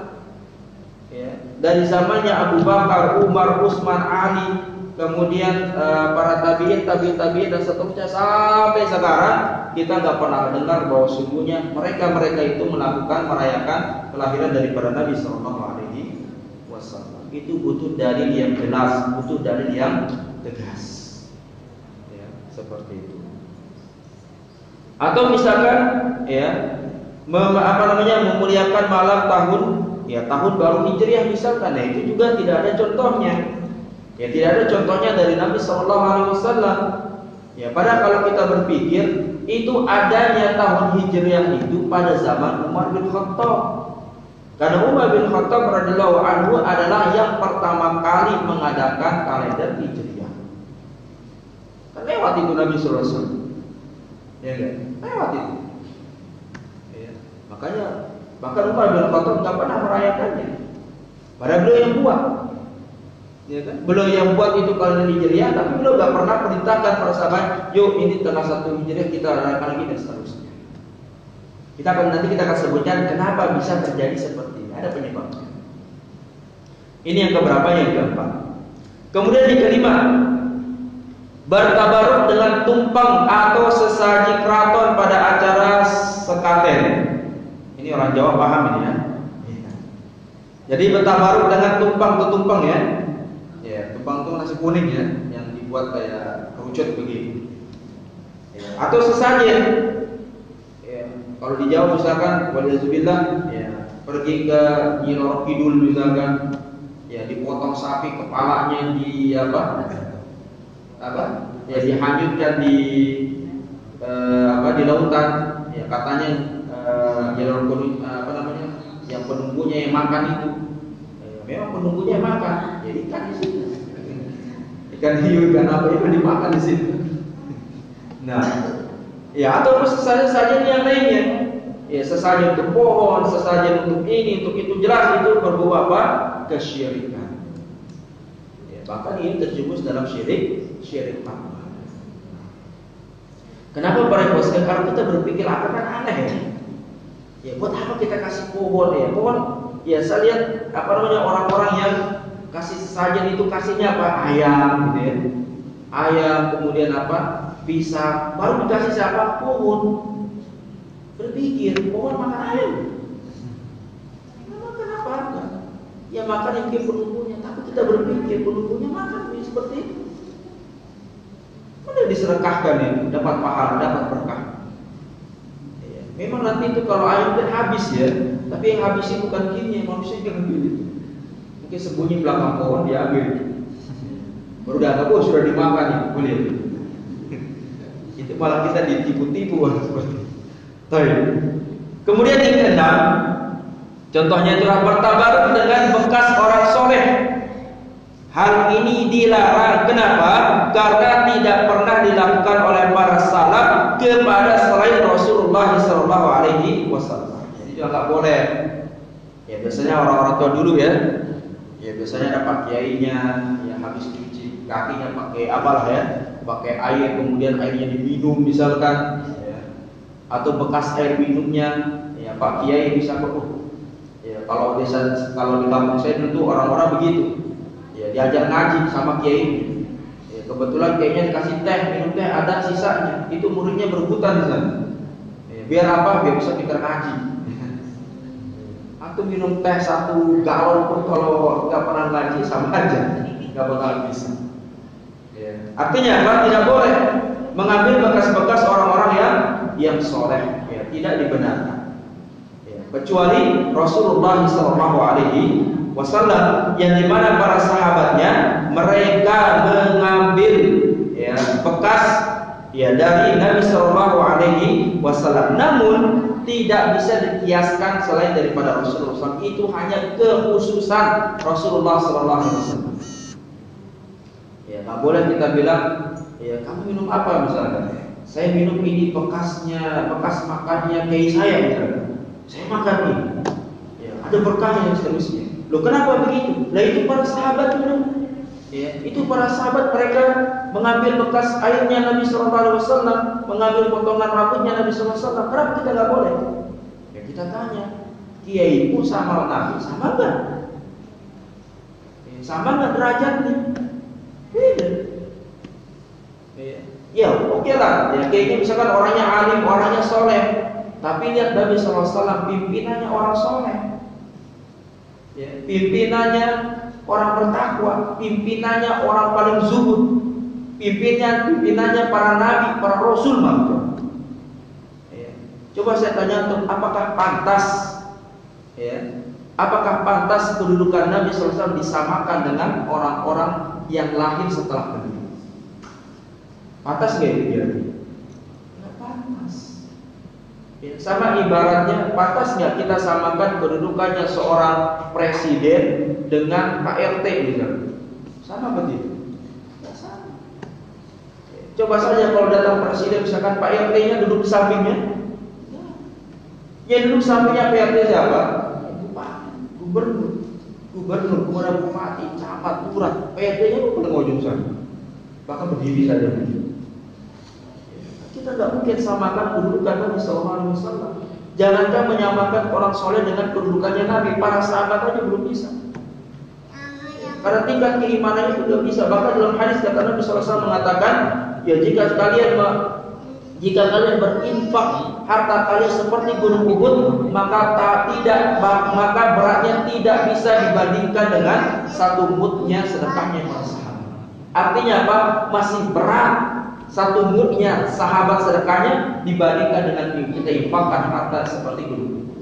Ya. Dari zamannya Abu Bakar, Umar, Utsman, Ali, kemudian para tabi'in dan seterusnya sampai sekarang, kita enggak pernah dengar bahwa sungguhnya mereka itu merayakan kelahiran daripada Nabi sallallahu alaihi wasallam. Itu butuh dalil yang jelas, butuh dalil yang tegas. Ya, seperti itu. Atau misalkan ya memuliakan malam tahun baru Hijriah misalkan, nah itu juga tidak ada contohnya. Ya, tidak ada contohnya dari Nabi sallallahu alaihi wasallam. Ya, padahal kalau kita berpikir itu adanya tahun Hijriah itu pada zaman Umar bin Khattab. Karena Umar bin Khattab radhiyallahu anhu adalah yang pertama kali mengadakan kalender Hijriah. Kan lewat itu Nabi sallallahu alaihi wasallam. Ya kan? Lewat itu. Ya. Makanya bahkan Umar bin Khattab nggak pernah merayakannya. Padahal beliau yang buat. Ya kan? Beliau yang buat itu kalender Hijriah, tapi beliau nggak pernah perintahkan para sahabat, yuk ini tanggal 1 Hijriah kita rayakan lagi dan seterusnya. Nanti kita akan sebutkan kenapa bisa terjadi seperti ini. Ada penyebabnya. Ini yang keberapa? Yang keempat. Kemudian yang kelima, bertabaruk dengan tumpeng atau sesaji keraton pada acara sekaten. Ini orang Jawa paham ini ya. Jadi bertabaruk dengan tumpeng ya. Ya, tumpeng itu nasi kuning ya, yang dibuat kayak kerucut begini. Ya. Atau sesajen. Ya. Kalau di Jawa misalkan, waliyahzubillah, ya, pergi ke Nyi Roro Kidul misalkan, ya dipotong sapi kepalanya di ya dihanyutkan di lautan, ya katanya yang penunggunya yang makan itu, memang penunggunya yang makan, ya ikan di situ, ikan hiu, ikan apa itu dimakan di situ. Nah, ya atau sesajen yang lainnya, ya sesajen untuk pohon, sesajen untuk ini, untuk itu, jelas itu berbau apa? Kesyirikan. Ya, bahkan ini terjumus dalam syirik makna. Kenapa para bos? Kalau kita berpikir apa kan aneh ya. Ya buat apa kita kasih pohon ya? Pohon ya saya lihat orang-orang yang kasih sesajen itu kasihnya apa? Ayam gitu ya. Ayam, kemudian apa? Pisang. Baru dikasih siapa? Pohon. Berpikir pohon makan ayam. Makan apa? Ya makan yang penunggunya. Tapi kita berpikir penunggunya makan seperti itu. Mana disedekahkan itu, dapat pahala, dapat berkah. Ya, memang nanti itu kalau ayam kan habis ya, tapi yang habis itu bukan gini, manusia yang ambil itu. Mungkin sembunyi belakang pohon dia ambil. Baru dianggap sudah dimakan itu, boleh. Itu malah kita ditipu-tipu seperti itu. Kemudian yang keenam, contohnya itulah bertabaruk dengan bekas orang soleh. Hal ini dilarang. Kenapa? Karena tidak pernah dilakukan oleh para salaf kepada selain Rasulullah SAW. Jadi juga nggak boleh. Ya biasanya orang-orang tua dulu ya. Ya biasanya ada pak kiainya, ya habis cuci kakinya pakai apalah ya, pakai air, kemudian airnya diminum misalkan. Ya. Atau bekas air minumnya, ya pak kiai bisa ya kalau di kampung saya dulu orang-orang begitu. Ya, diajar ngaji sama kiai. Ya, kebetulan kiainya dikasih teh, minum teh ada sisanya. Itu muridnya berebutan di sana. Ya, biar apa? Biar bisa pintar ngaji. Atau minum teh 1 galon pun kalau nggak pernah ngaji sama aja, nggak bakal bisa. Ya. Artinya apa? Tidak boleh mengambil bekas-bekas orang-orang yang soleh. Ya, tidak dibenarkan. Ya, kecuali Rasulullah SAW. Yang dimana para sahabatnya mereka mengambil ya bekas ya dari Nabi Sallallahu Alaihi Wasallam, namun tidak bisa dikiaskan selain daripada Rasulullah SAW. Itu hanya kekhususan Rasulullah Sallallahu Alaihi Wasallam. Ya nggak boleh kita bilang ya kamu minum apa misalnya, saya minum ini bekas makannya kiai saya misalnya, saya makan ini ya ada berkahnya dan seterusnya. Loh kenapa begitu? Lah itu para sahabat minum. Ya, itu para sahabat mereka mengambil bekas airnya Nabi SAW, mengambil potongan rambutnya Nabi SAW. Kenapa kita nggak boleh? Ya kita tanya, kiaiku sama Nabi sama nggak? Sama nggak derajatnya? Beda. Ya oke lah. Ya kayaknya misalkan orangnya alim, orangnya soleh, tapi lihat Nabi SAW pimpinannya orang soleh. Ya, pimpinannya orang bertakwa, pimpinannya orang paling zuhud, pimpinannya para nabi, para rasul maksudnya. Ya. Coba saya tanya untuk apakah pantas, ya, apakah pantas kedudukan Nabi SAW disamakan dengan orang-orang yang lahir setelah Nabi? Pantas nggak itu dia? Nggak pantas. Ya, sama ibaratnya, pantas nggak kita samakan kedudukannya seorang presiden dengan Pak RT misalnya? Sama begitu? Nggak sama. Ya, coba saja kalau datang presiden, misalkan Pak RT-nya duduk di sampingnya, yang duduk sampingnya Pak RT siapa? Bupati, gubernur, kemudian bupati, camat, lurah. Pak RT-nya bukan ujung sana, bahkan berdiri saja. Kita tidak mungkin samakan kedudukan Nabi SAW. Jangankan menyamakan orang soleh dengan kedudukannya Nabi, para sahabat aja belum bisa. Karena tingkat keimanannya itu tidak bisa. Bahkan dalam hadis kata Nabi SAW mengatakan, ya jika kalian berinfak harta kalian seperti gunung Uhud, maka beratnya tidak bisa dibandingkan dengan satu mudnya sedekahnya para sahabat. Artinya apa? Masih berat satu mudnya sahabat sedekahnya dibandingkan dengan kita infakkan harta seperti gunung.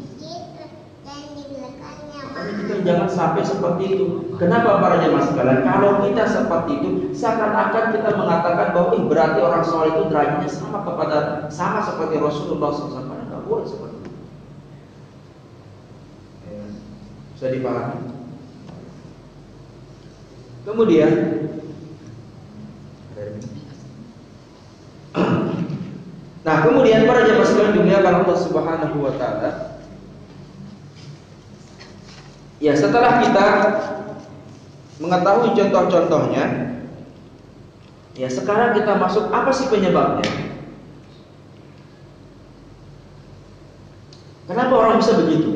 Makanya kita jangan sampai seperti itu. Kenapa para jemaah sekalian? Kalau kita seperti itu, seakan-akan kita mengatakan bahwa berarti orang soleh itu derajatnya sama seperti Rasulullah SAW. Tidak boleh seperti itu. Bisa dipahami? Kemudian nah, kemudian para jemaah sekalian dimuliakan Allah Subhanahu wa taala. Ya, setelah kita mengetahui contoh-contohnya, ya sekarang kita masuk apa sih penyebabnya? Kenapa orang bisa begitu?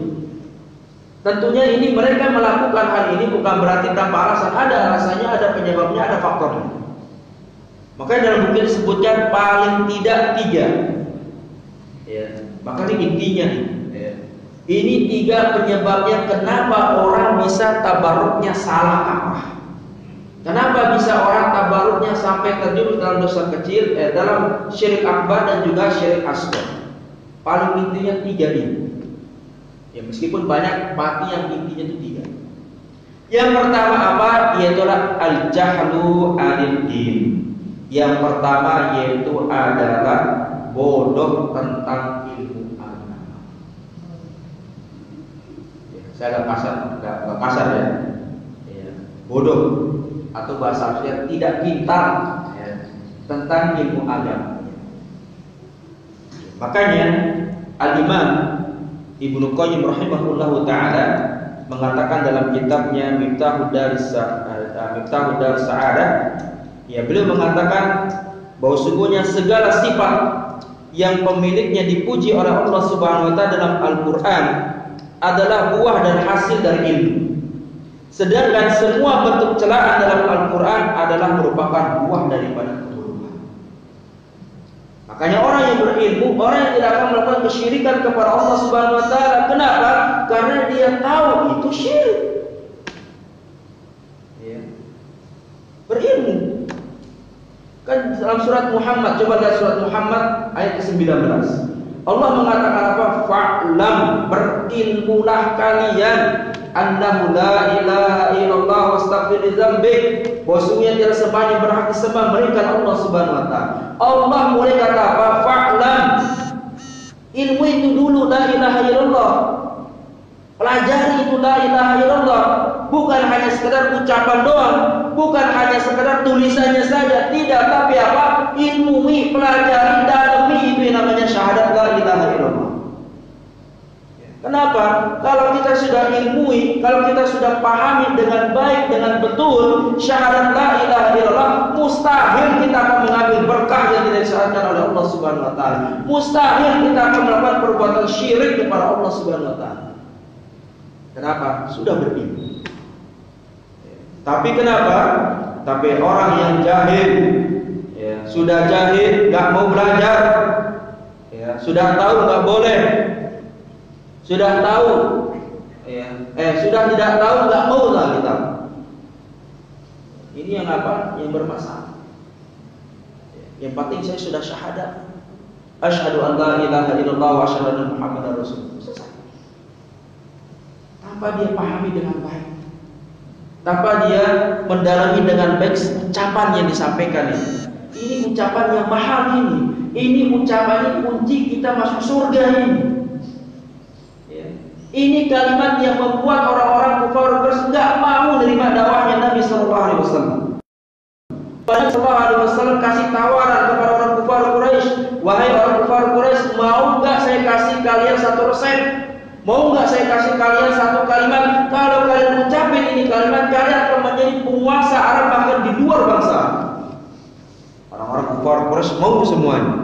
Tentunya ini mereka melakukan hal ini bukan berarti tanpa alasan. Ada alasannya, ada penyebabnya, ada faktornya. Makanya dalam buku disebutkan paling tidak 3. Ya, maka ini intinya nih. Ya. Ini 3 penyebabnya kenapa orang bisa tabarruknya salah apa. Kenapa bisa orang tabarruknya sampai terjun dalam dosa kecil, dalam syirik akbar dan juga syirik asghar. Paling intinya 3 ini. Ya meskipun banyak, tapi yang intinya itu 3. Yang pertama apa? Yaitu al-jahlu 'anil din. Yang pertama yaitu adalah bodoh tentang ilmu agama. Ya, saya nggak kasar ya. Bodoh atau bahasa Arabnya tidak pintar ya, tentang ilmu agama. Makanya Al-Imam Ibnu Qayyim rahimahullahu taala mengatakan dalam kitabnya Miftahud Daris Sa'adah, ya beliau mengatakan bahwa sungguhnya segala sifat yang pemiliknya dipuji oleh Allah Subhanahu wa taala dalam Al-Qur'an adalah buah dan hasil dari ilmu. Sedangkan semua bentuk celaan dalam Al-Qur'an adalah merupakan buah daripada kebodohan. Makanya orang yang berilmu, orang yang tidak akan melakukan kesyirikan kepada Allah Subhanahu wa taala. Kenapa? Karena dia tahu itu syirik. Ya. Berilmu. Kan dalam surat Muhammad, coba lihat surat Muhammad ayat ke-19. Allah mengatakan apa? Fa'lam, berilmulah kalian annahu la ilaha illallah wastaghfir lidzambik, bahwasanya tidak sembahan yang berhak disembah melainkan Allah Subhanahu wa taala. Allah mulai kata apa? Fa'lam. Ilmu itu dulu la ilaha illallah. Pelajari itu la ilaha illallah, bukan hanya sekedar ucapan doang, bukan hanya sekedar tulisannya saja, tidak, tapi apa? Ilmui, pelajari, dalami, itu yang namanya syahadat la ilaha illallah. Kenapa? Kalau kita sudah sudah ilmui, kalau kita sudah pahami dengan baik, dengan betul syahadat la ilaha illallah, mustahil kita akan mengambil berkah yang tidak disyaratkan oleh Allah Subhanahu wa taala. Mustahil kita akan melakukan perbuatan syirik kepada Allah Subhanahu wa taala. Kenapa? Sudah berilmu. Tapi kenapa? Tapi orang yang jahil, ya, sudah jahil, nggak mau belajar, ya, sudah tahu nggak boleh, sudah tahu, ya, sudah tidak tahu nggak mau lah kita. Ini yang apa? Yang bermasalah. Yang penting saya sudah syahadat, asyhadu an la ilaha illallah wa asyhadu anna muhammadar rasulullah. Selesai. Tanpa dia pahami dengan baik, tanpa dia mendalami dengan baik ucapan yang disampaikan ini. Ini ucapan yang mahal ini. Ini ucapan ini kunci kita masuk surga ini. Ya. Ini kalimat yang membuat orang-orang kufar Quraisy enggak mau menerima dakwahnya Nabi sallallahu alaihi wasallam. Nabi sallallahu alaihi wasallam kasih tawaran kepada orang kufar Quraisy, "Wahai orang kufar Quraisy, mau enggak saya kasih kalian satu resep? Mau enggak saya kasih kalian satu kalimat? Kalau kalian ucapin ini kalimat, kalian akan menjadi penguasa Arab bahkan di luar bangsa." Orang-orang kufar Quraisy mau semuanya.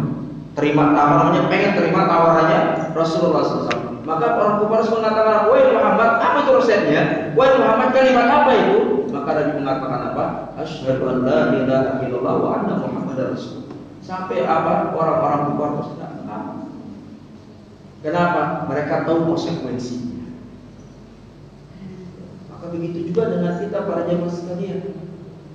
Pengen terima tawarannya Rasulullah SAW. Maka orang kufar mengatakan, "Wahai Muhammad, apa itu resepnya? Wahai Muhammad, kalimat apa itu?" Maka Nabi mengatakan apa? Asyhadu an la ilaha illallah wa anna Muhammadar Rasulullah. Sampai apa? Orang-orang kufar Quraisy tidak tahu. Kenapa? Mereka tahu konsekuensinya. Maka begitu juga dengan kita para jemaah sekalian.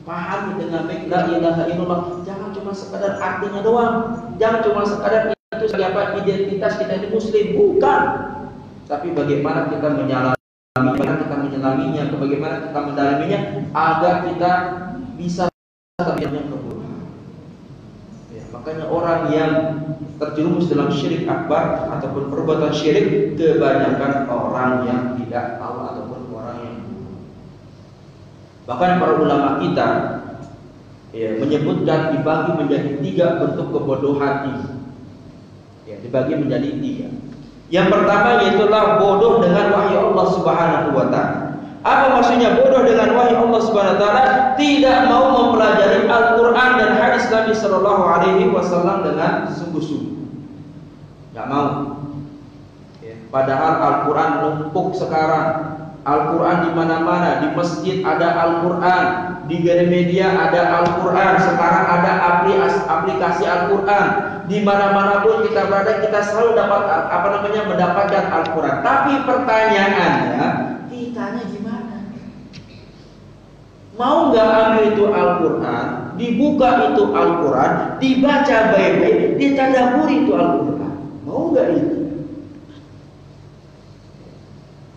Pahami dengan baik la ilaha illallah. Jangan cuma sekadar artinya doang. Jangan cuma sekadar itu sebagai apa identitas kita ini muslim, bukan. Tapi bagaimana kita menyelaminya, bagaimana kita mendalaminya agar kita bisa terjadinya kebodohan. Ya, makanya orang yang terjerumus dalam syirik akbar ataupun perbuatan syirik, kebanyakan orang yang tidak tahu ataupun orang yang bahkan para ulama kita menyebutkan dibagi menjadi 3 bentuk kebodohan ini. Ya, dibagi menjadi 3. Yang pertama yaitulah bodoh dengan wahyu Allah Subhanahu wa taala. Apa maksudnya bodoh dengan wahyu Allah Subhanahu wa taala? Tidak mau mempelajari Al-Qur'an dan hadis Nabi sallallahu alaihi wasallam dengan sungguh-sungguh. Enggak mau. Ya, padahal Al-Qur'an numpuk sekarang. Al-Quran di mana-mana, di masjid ada Al-Quran, di media ada Al-Quran, sekarang ada aplikasi Al-Quran. Di mana-mana pun kita berada, kita selalu dapat mendapatkan Al-Quran. Tapi pertanyaannya, kitanya gimana? Mau nggak ambil itu Al-Quran, dibuka itu Al-Quran, dibaca baik-baik, ditadaburi itu Al-Quran? Mau nggak itu?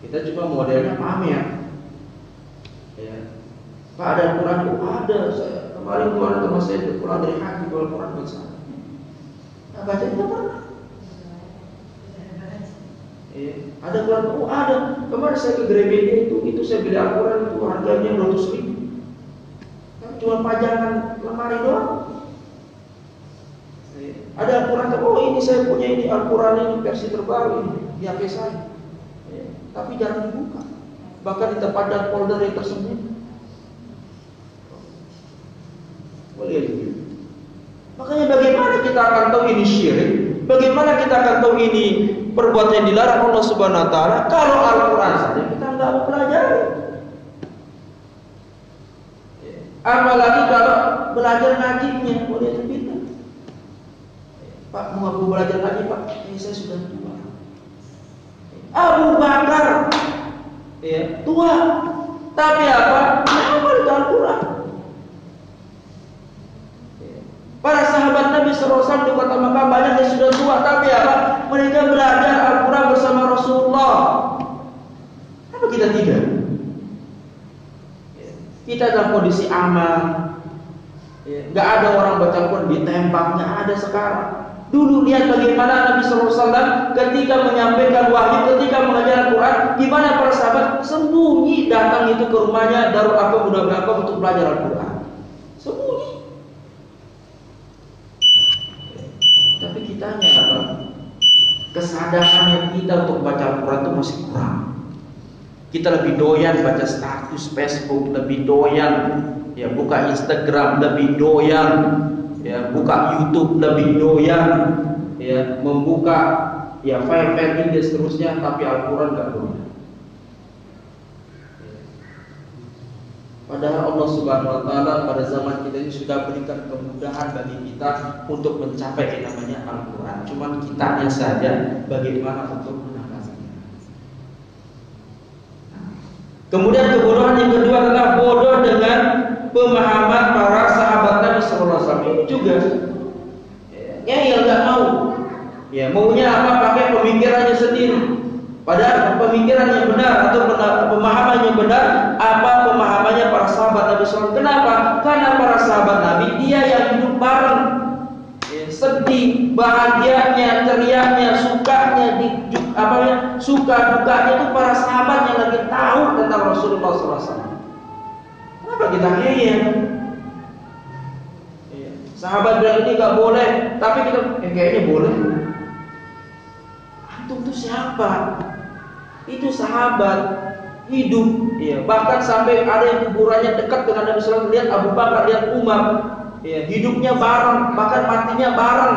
Kita cuma modelnya pamer. Ya. Pak, ada Al-Quran? Ada. Saya kemarin teman saya pulang dari haji bawa Al-Quran buat saya. Nah, baca tidak pernah. Ya. Ada Al-Quran? Ada. Kemarin saya ke Gramedia itu saya beli Al-Quran itu harganya 200.000. Kan cuma pajangan lemari doang. Ya. Ada Al-Quran? Ini saya punya ini Al-Quran ini versi terbaru ini di HP saya. Tapi jarang dibuka, bahkan di tempat dan folder yang tersembunyi. Makanya bagaimana kita akan tahu ini syirik? Bagaimana kita akan tahu ini perbuatan yang dilarang Allah Subhanahu wa taala kalau Al-Quran saja kita nggak mau pelajari? Apalagi kalau belajar ngajinya, boleh kita. Pak, mau aku belajar lagi, Pak? Saya sudah tua. Abu Bakar tua, tapi apa? Hafal Al-Quran. Para sahabat Nabi SAW di kota Makkah banyak yang sudah tua, tapi apa? Mereka belajar Al-Quran bersama Rasulullah. Apa kita tidak? Kita dalam kondisi aman, nggak ada orang baca Al-Quran ditembaknya ada sekarang. Dulu lihat bagaimana Nabi SAW ketika menyampaikan wahyu, ketika mengajar Al-Quran, gimana para sahabat sembunyi datang itu ke rumahnya Darul Arqam untuk belajar Al-Quran. Sembunyi. Tapi kitanya apa? Kesadaran kita untuk baca Al-Quran itu masih kurang. Kita lebih doyan baca status Facebook, lebih doyan ya buka Instagram, lebih doyan ya buka YouTube, lebih doyan ya membuka ya file-file ini dan seterusnya, tapi Al-Quran gak doyan. Padahal Allah Subhanahu wa taala pada zaman kita ini sudah berikan kemudahan bagi kita untuk mencapai yang namanya Al-Quran. Cuman kitanya saja bagaimana untuk menangkapnya. Kemudian kebodohan yang kedua adalah bodoh dengan pemahaman para sahabat Nabi sallallahu alaihi wasallam. Ini juga yang nggak mau. Ya, maunya apa? Pakai pemikirannya sendiri. Padahal pemikiran yang benar atau pemahaman yang benar apa pemahamannya para sahabat Nabi SAW. Kenapa? Karena para sahabat Nabi dia yang hidup bareng, ya, sedih, bahagianya, teriaknya, sukanya, suka dukanya itu para sahabat yang lagi tahu tentang Rasulullah SAW. Kenapa kita ngeyel? Ya, sahabat bilang ini nggak boleh, tapi kita kayaknya boleh. Antum itu siapa? Itu sahabat hidup, ya. Bahkan sampai ada yang kuburannya dekat dengan Nabi SAW. Lihat Abu Bakar, lihat Umar, ya. Hidupnya bareng, bahkan matinya bareng,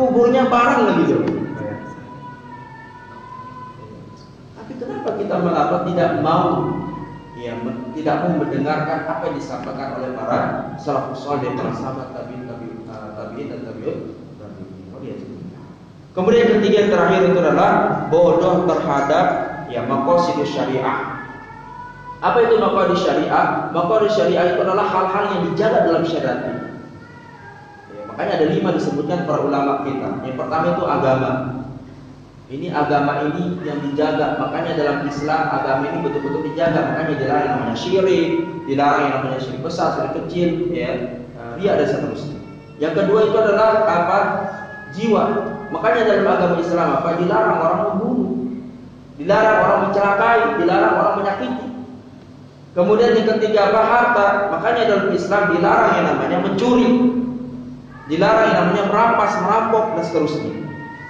kuburnya bareng lagi gitu. Tapi kenapa kita mengapa tidak mau, ya, tidak mau mendengarkan apa yang disampaikan oleh para salafus saleh, para sahabat tabi'in dan tabi'ut. Kemudian yang ketiga yang terakhir itu adalah bodoh terhadap ya maqasid syariah. Apa itu maqasid syariah? Maqasid syariah itu adalah hal-hal yang dijaga dalam syariat ini. Ya, makanya ada 5 disebutkan para ulama kita. Yang pertama itu agama. Ini agama ini yang dijaga. Makanya dalam Islam agama ini betul-betul dijaga. Makanya dilarang yang namanya syirik, dilarang yang namanya syirik besar, syirik kecil, ya. Dia ada seterusnya. Yang kedua itu adalah apa? Jiwa. Makanya dalam agama Islam apa? Dilarang orang membunuh, dilarang orang mencelakai, dilarang orang menyakiti. Kemudian yang ketiga apa? Harta. Makanya dalam Islam dilarang yang namanya mencuri, dilarang yang namanya merampas, merampok dan seterusnya.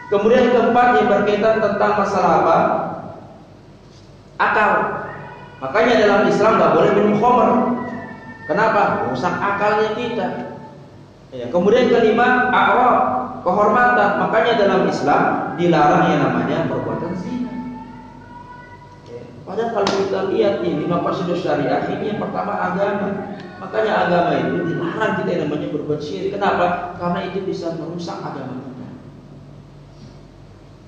Kemudian yang keempat yang berkaitan tentang masalah apa? Akal. Makanya dalam Islam nggak boleh minum khamr. Kenapa? Rusak akalnya kita. Ya, kemudian kelima, a'rad, kehormatan. Makanya dalam Islam dilarang yang namanya perbuatan zina. Ya, padahal kalau kita lihat ini maqasid syariah ini yang pertama agama. Makanya agama itu dilarang kita yang namanya berbuat syirik. Kenapa? Karena itu bisa merusak agama kita.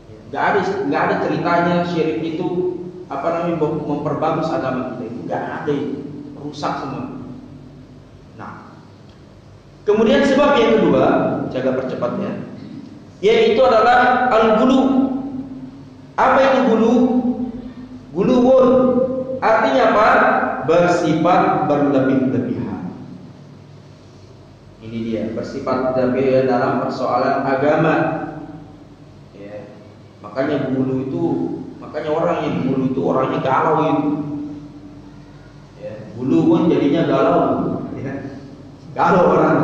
Ya, nggak ada ceritanya syirik itu memperbagus agama kita itu. Nggak ada itu, merusak semua. Kemudian sebab yang kedua, jaga percepatnya, yaitu adalah al-gulu. Apa itu gulu? Guluwun artinya apa? Bersifat berlebih-lebihan. Ini dia, bersifat berlebih dalam persoalan agama. Ya. Makanya orang yang gulu itu orangnya galau itu. Ya. Guluwun jadinya galau. Ya. Galau orang.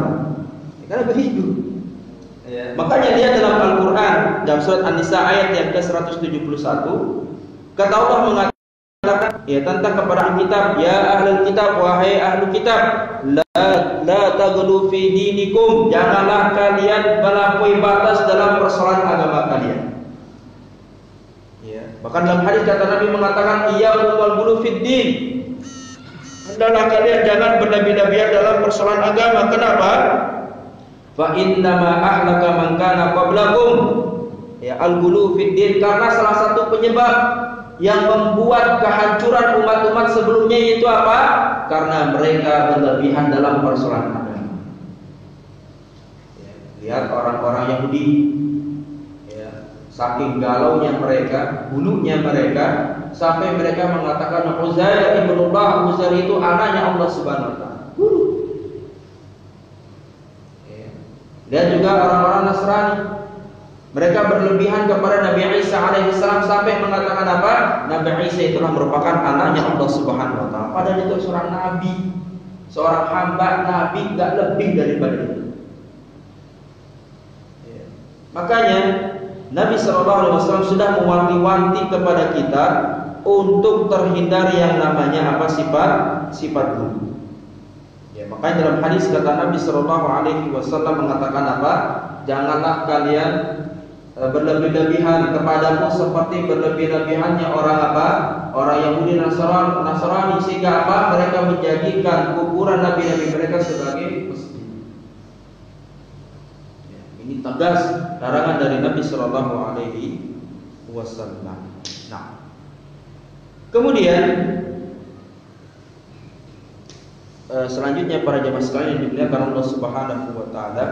Karena begitu. Ya. Makanya dia dalam Al-Quran dalam surat An-Nisa ayat yang ke-171 kata Allah mengatakan ya tentang kepada kitab, ya ahlul kitab, wahai ahlu kitab, la taghlu fi dinikum, janganlah kalian melampaui batas dalam persoalan agama kalian. Ya. Bahkan dalam hadis kata Nabi mengatakan iyyakum wal ghulu fid din. Hendaklah kalian jangan berlebih-lebihan dalam persoalan agama. Kenapa? Fa innama ahlaka man kana qablakum. Ya, al-ghulu fid din, karena salah satu penyebab yang membuat kehancuran umat-umat sebelumnya itu apa? Karena mereka berlebihan dalam persoalan agama. Ya, lihat orang-orang Yahudi, ya, saking galaunya mereka, bulunya mereka, sampai mereka mengatakan Uzair ibnullah, Uzair itu anaknya Allah Subhanahu wa taala. Dan juga orang-orang Nasrani, mereka berlebihan kepada Nabi Isa alaihissalam sampai mengatakan apa? Nabi Isa itulah merupakan anaknya Allah Subhanahu wa taala. Padahal itu seorang nabi, seorang hamba nabi, enggak lebih daripada itu. Ya. Makanya Nabi SAW sudah mewanti-wanti kepada kita untuk terhindar yang namanya apa, sifat gulu. Ya, makanya dalam hadis kata Nabi Shallallahu Alaihi Wasallam mengatakan apa? Janganlah kalian berlebih-lebihan kepadamu seperti berlebih-lebihannya orang apa? Orang Yahudi Nasrani, sehingga apa? Mereka menjadikan kuburan nabi-nabi mereka sebagai masjid. Ya, ini tegas larangan dari Nabi Shallallahu Alaihi Wasallam. Nah, kemudian selanjutnya para jamaah sekalian yang dimuliakan Allah Subhanahu wa taala,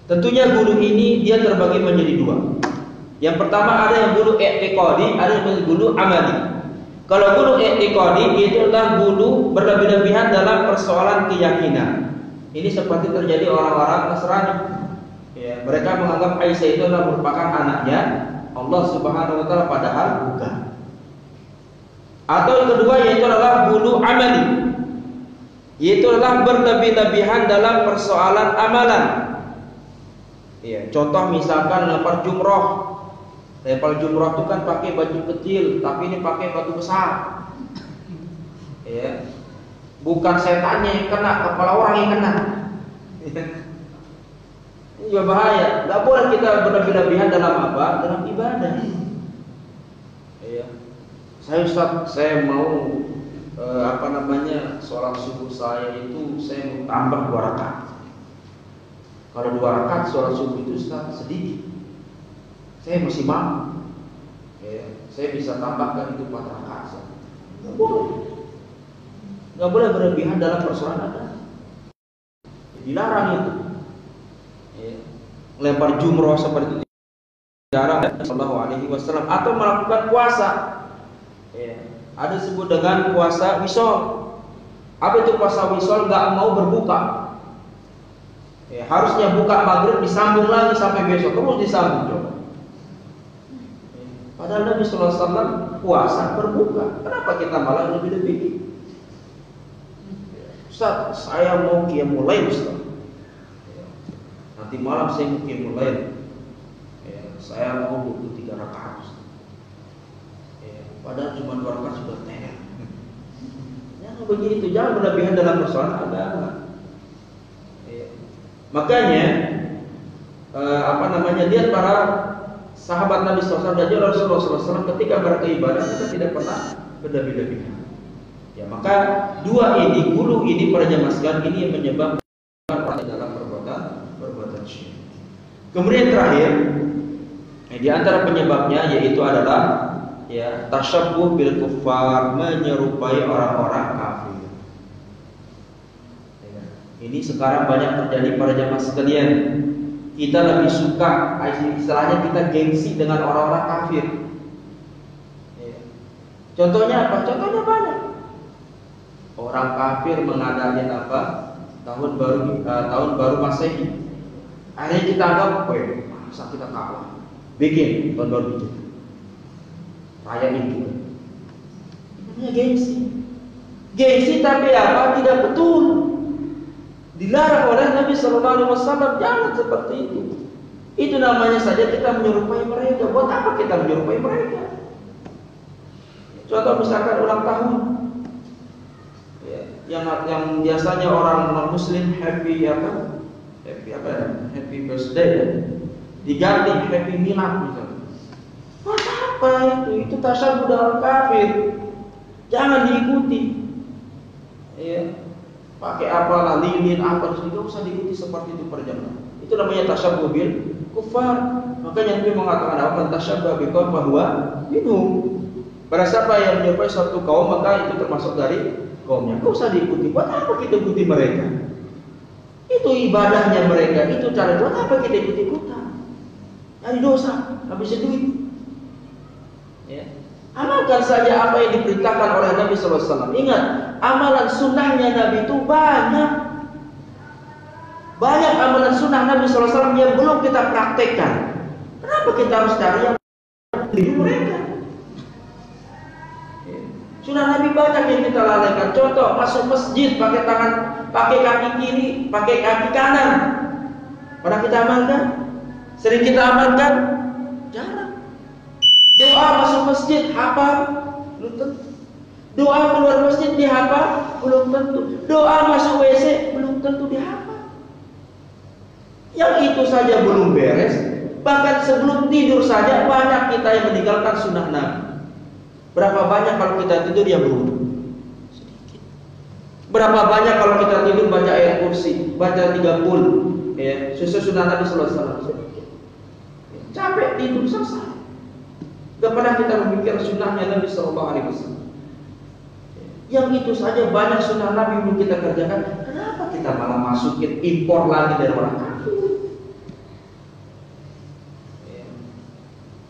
tentunya gulu ini dia terbagi menjadi dua. Yang pertama ada yang gulu i'tiqadi, ada yang gulu amali. Kalau gulu i'tiqadi itu adalah gulu berlebih-lebihan dalam persoalan keyakinan. Ini seperti terjadi orang-orang Nasrani. Ya, mereka menganggap Aisyah itu adalah merupakan anaknya Allah Subhanahu wa taala, padahal bukan. Atau yang kedua yaitu adalah gulu amali. Yaitu adalah berlebih-lebihan dalam persoalan amalan. Ya, contoh misalkan lempar jumroh. Lempar jumroh itu kan pakai batu kecil, tapi ini pakai batu besar. Ya. Bukan setannya yang kena, kepala orang yang kena. Ini juga bahaya. Tidak boleh kita berlebih-lebihan dalam apa? Dalam ibadah. Ya. Ustaz, saya mau sholat subuh saya itu saya mau tambah 2 rakaat. Kalau 2 rakaat sholat subuh itu sedikit, saya masih mampu. Ya, saya bisa tambahkan itu 4 rakaat. Nggak boleh berlebihan dalam persoalan agama. Dilarang itu. Ya, lempar jumroh seperti itu dilarang Sallallahu Alaihi Wasallam. Atau melakukan puasa. Ya, ada disebut dengan puasa wisol. Apa itu puasa wisol? Nggak mau berbuka. Ya, harusnya buka maghrib disambung lagi sampai besok, terus disambung coba. Ya, padahal Nabi Sallallahu Alaihi Wasallam puasa berbuka. Kenapa kita malah lebih-lebih? Ustaz, saya mau qiyamul lail, Ustaz. Ya, nanti malam saya mau qiyamul lail. Ya, saya mau 23 rakaat. Ya, padahal cuma 2 rakaat sudah tenar. Jangan begitu, jangan berlebihan dalam persoalan agama. Makanya lihat para sahabat Nabi SAW dan Rasulullah SAW ketika mereka ibadah, kita tidak pernah berlebih-lebihan. Ya, maka dua ini, gulu ini para jamaah sekalian, ini yang menyebabkan orang dalam perbuatan syirik. Kemudian terakhir, di antara penyebabnya yaitu adalah ya tasyabbuh bil kuffar, menyerupai orang-orang kafir. Ini sekarang banyak terjadi para jamaah sekalian. Kita lebih suka, istilahnya kita gengsi dengan orang-orang kafir. Contohnya apa? Contohnya banyak. Orang kafir mengadakan apa? Tahun baru Masehi. Akhirnya kita anggap, masa kita kalah? Bikin tahun baru itu. Rayain juga. Namanya gengsi. Gengsi tapi apa? Tidak betul. Dilarang oleh Nabi Sallallahu Alaihi Wasallam. Jangan seperti itu. Itu namanya saja kita menyerupai mereka. Buat apa kita menyerupai mereka? Contoh misalkan ulang tahun, ya, yang biasanya orang non Muslim happy birthday, ya, diganti happy milad misalnya. Buat apa itu? Itu tasyabbuh dengan kafir. Jangan diikuti. Ya. Pakai apalah lilin apa tidak usah diikuti seperti itu perjalanan. Itu namanya tasyabbuh bil kufar. Makanya Nabi mengatakan apa? Tasyabbuh bil qaum bahwa minhum. Pada siapa yang menyerupai suatu kaum maka itu termasuk dari kaumnya. Enggak usah diikuti. Buat apa kita ikuti mereka? Itu ibadahnya mereka, itu cara. Buat apa kita ikut-ikutan? Cari dosa, habis duit. Ya. Amalkan saja apa yang diperintahkan oleh Nabi SAW. Ingat, amalan sunnahnya Nabi itu banyak. Banyak amalan sunnah Nabi SAW yang belum kita praktekkan. Kenapa kita harus cari yang hidup mereka? Sunnah Nabi banyak yang kita lalaikan. Contoh, masuk masjid pakai kaki kiri, pakai kaki kanan. Pernah kita amalkan? Sering kita amalkan? Jarang. Doa masuk masjid hafal? Belum tentu. Doa keluar masjid dihafal? Belum tentu. Doa masuk WC? Belum tentu dihafal. Yang itu saja belum beres, bahkan sebelum tidur saja banyak kita yang meninggalkan sunnah Nabi. Berapa banyak kalau kita tidur yang berwudu? Sedikit. Berapa banyak kalau kita tidur baca ayat kursi, baca 30, ya, sesuai sunnah Nabi sallallahu alaihi wasallam? Sedikit. Capek tidur selesai. Gak pernah kita memikir sunnahnya Nabi sallallahu alaihi wasallam. Yang itu saja banyak sunnah Nabi belum kita kerjakan. Kenapa kita malah masukin impor lagi dari orang kafir?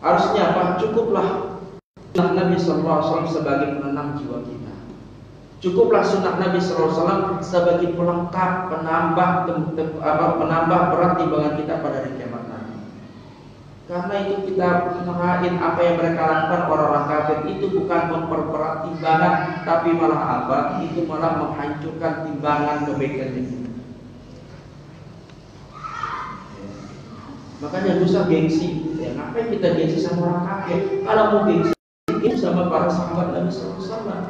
Harusnya apa? Cukuplah sunnah Nabi sallallahu alaihi wasallam sebagai penenang jiwa kita. Cukuplah sunnah Nabi sallallahu alaihi wasallam sebagai pelengkap, penambah berat timbangan kita pada hari kiamat nanti. Karena itu kita merahin apa yang mereka lakukan orang-orang kafir itu bukan memperberat timbangan, tapi malah apa? Itu malah menghancurkan timbangan kebaikan kita. Makanya dosa gengsi. Ya, ngapain kita gengsi sama orang kafir? Kalau mau gengsi sama para sahabat Nabi sallallahu alaihi wasallam.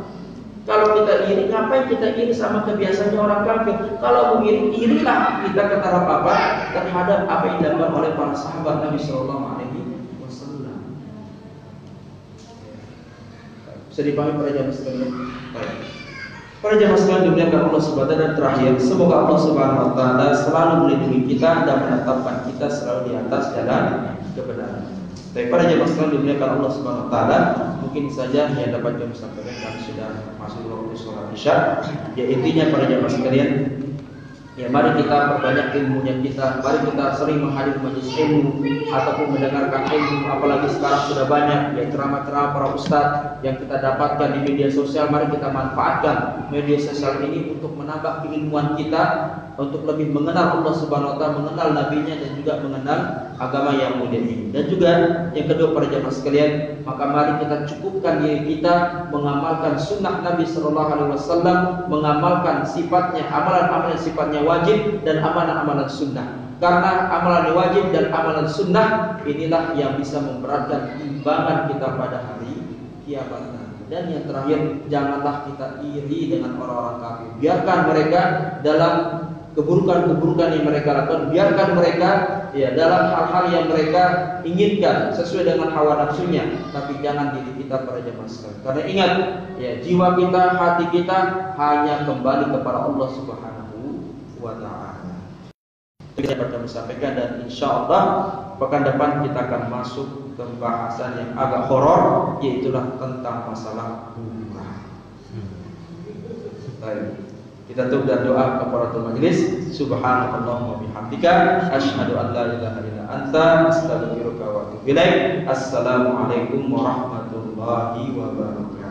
Kalau kita iri, ngapain kita iri sama kebiasaannya orang kafir? Kalau mau iri, irilah kita kata apa terhadap apa yang dilakukan oleh para sahabat Nabi sallallahu alaihi wasallam. Bisa dipahami para jamaah sekalian? Baik. Para jamaah sekalian dimuliakan Allah Subhanahu wa taala, dan terakhir, semoga Allah Subhanahu wa taala selalu melindungi kita dan menetapkan kita selalu di atas jalan kebenaran. Baik, para jamaah sekalian dimuliakan Allah Subhanahu wa taala, mungkin saja yang dapat kami sampaikan karena sudah masuk waktu sholat Isya. Ya, intinya para jamaah sekalian, ya mari kita perbanyak ilmunya kita, mari kita sering menghadiri majelis ilmu ataupun mendengarkan ilmu, apalagi sekarang sudah banyak ya ceramah-ceramah para ustadz yang kita dapatkan di media sosial. Mari kita manfaatkan media sosial ini untuk menambah keilmuan kita, untuk lebih mengenal Allah Subhanahu wa taala, mengenal nabinya, dan juga mengenal agama yang mulia ini. Dan juga yang kedua para jamaah sekalian, maka mari kita cukupkan diri kita mengamalkan sunnah Nabi sallallahu alaihi wasallam, mengamalkan sifatnya, amalan-amalan sifatnya wajib dan amalan-amalan sunnah. Karena amalan wajib dan amalan sunnah inilah yang bisa memberatkan timbangan kita pada hari kiamat nanti. Dan yang terakhir, janganlah kita iri dengan orang-orang kafir. Biarkan mereka dalam keburukan-keburukan yang mereka lakukan, biarkan mereka ya dalam hal-hal yang mereka inginkan sesuai dengan hawa nafsunya, tapi jangan diri kita para jamaah sekalian. Karena ingat ya, jiwa kita, hati kita hanya kembali kepada Allah Subhanahu wa taala. Itu yang dapat kami sampaikan, dan insyaallah pekan depan kita akan masuk ke pembahasan yang agak horor, yaitulah tentang masalah umrah. Baik. Kita tutup dan doa kepada majelis. Subhanallahumma bihamdika asyhadu an la ilaha illa anta astaghfiruka wa atubu ilaik. Assalamualaikum warahmatullahi wabarakatuh.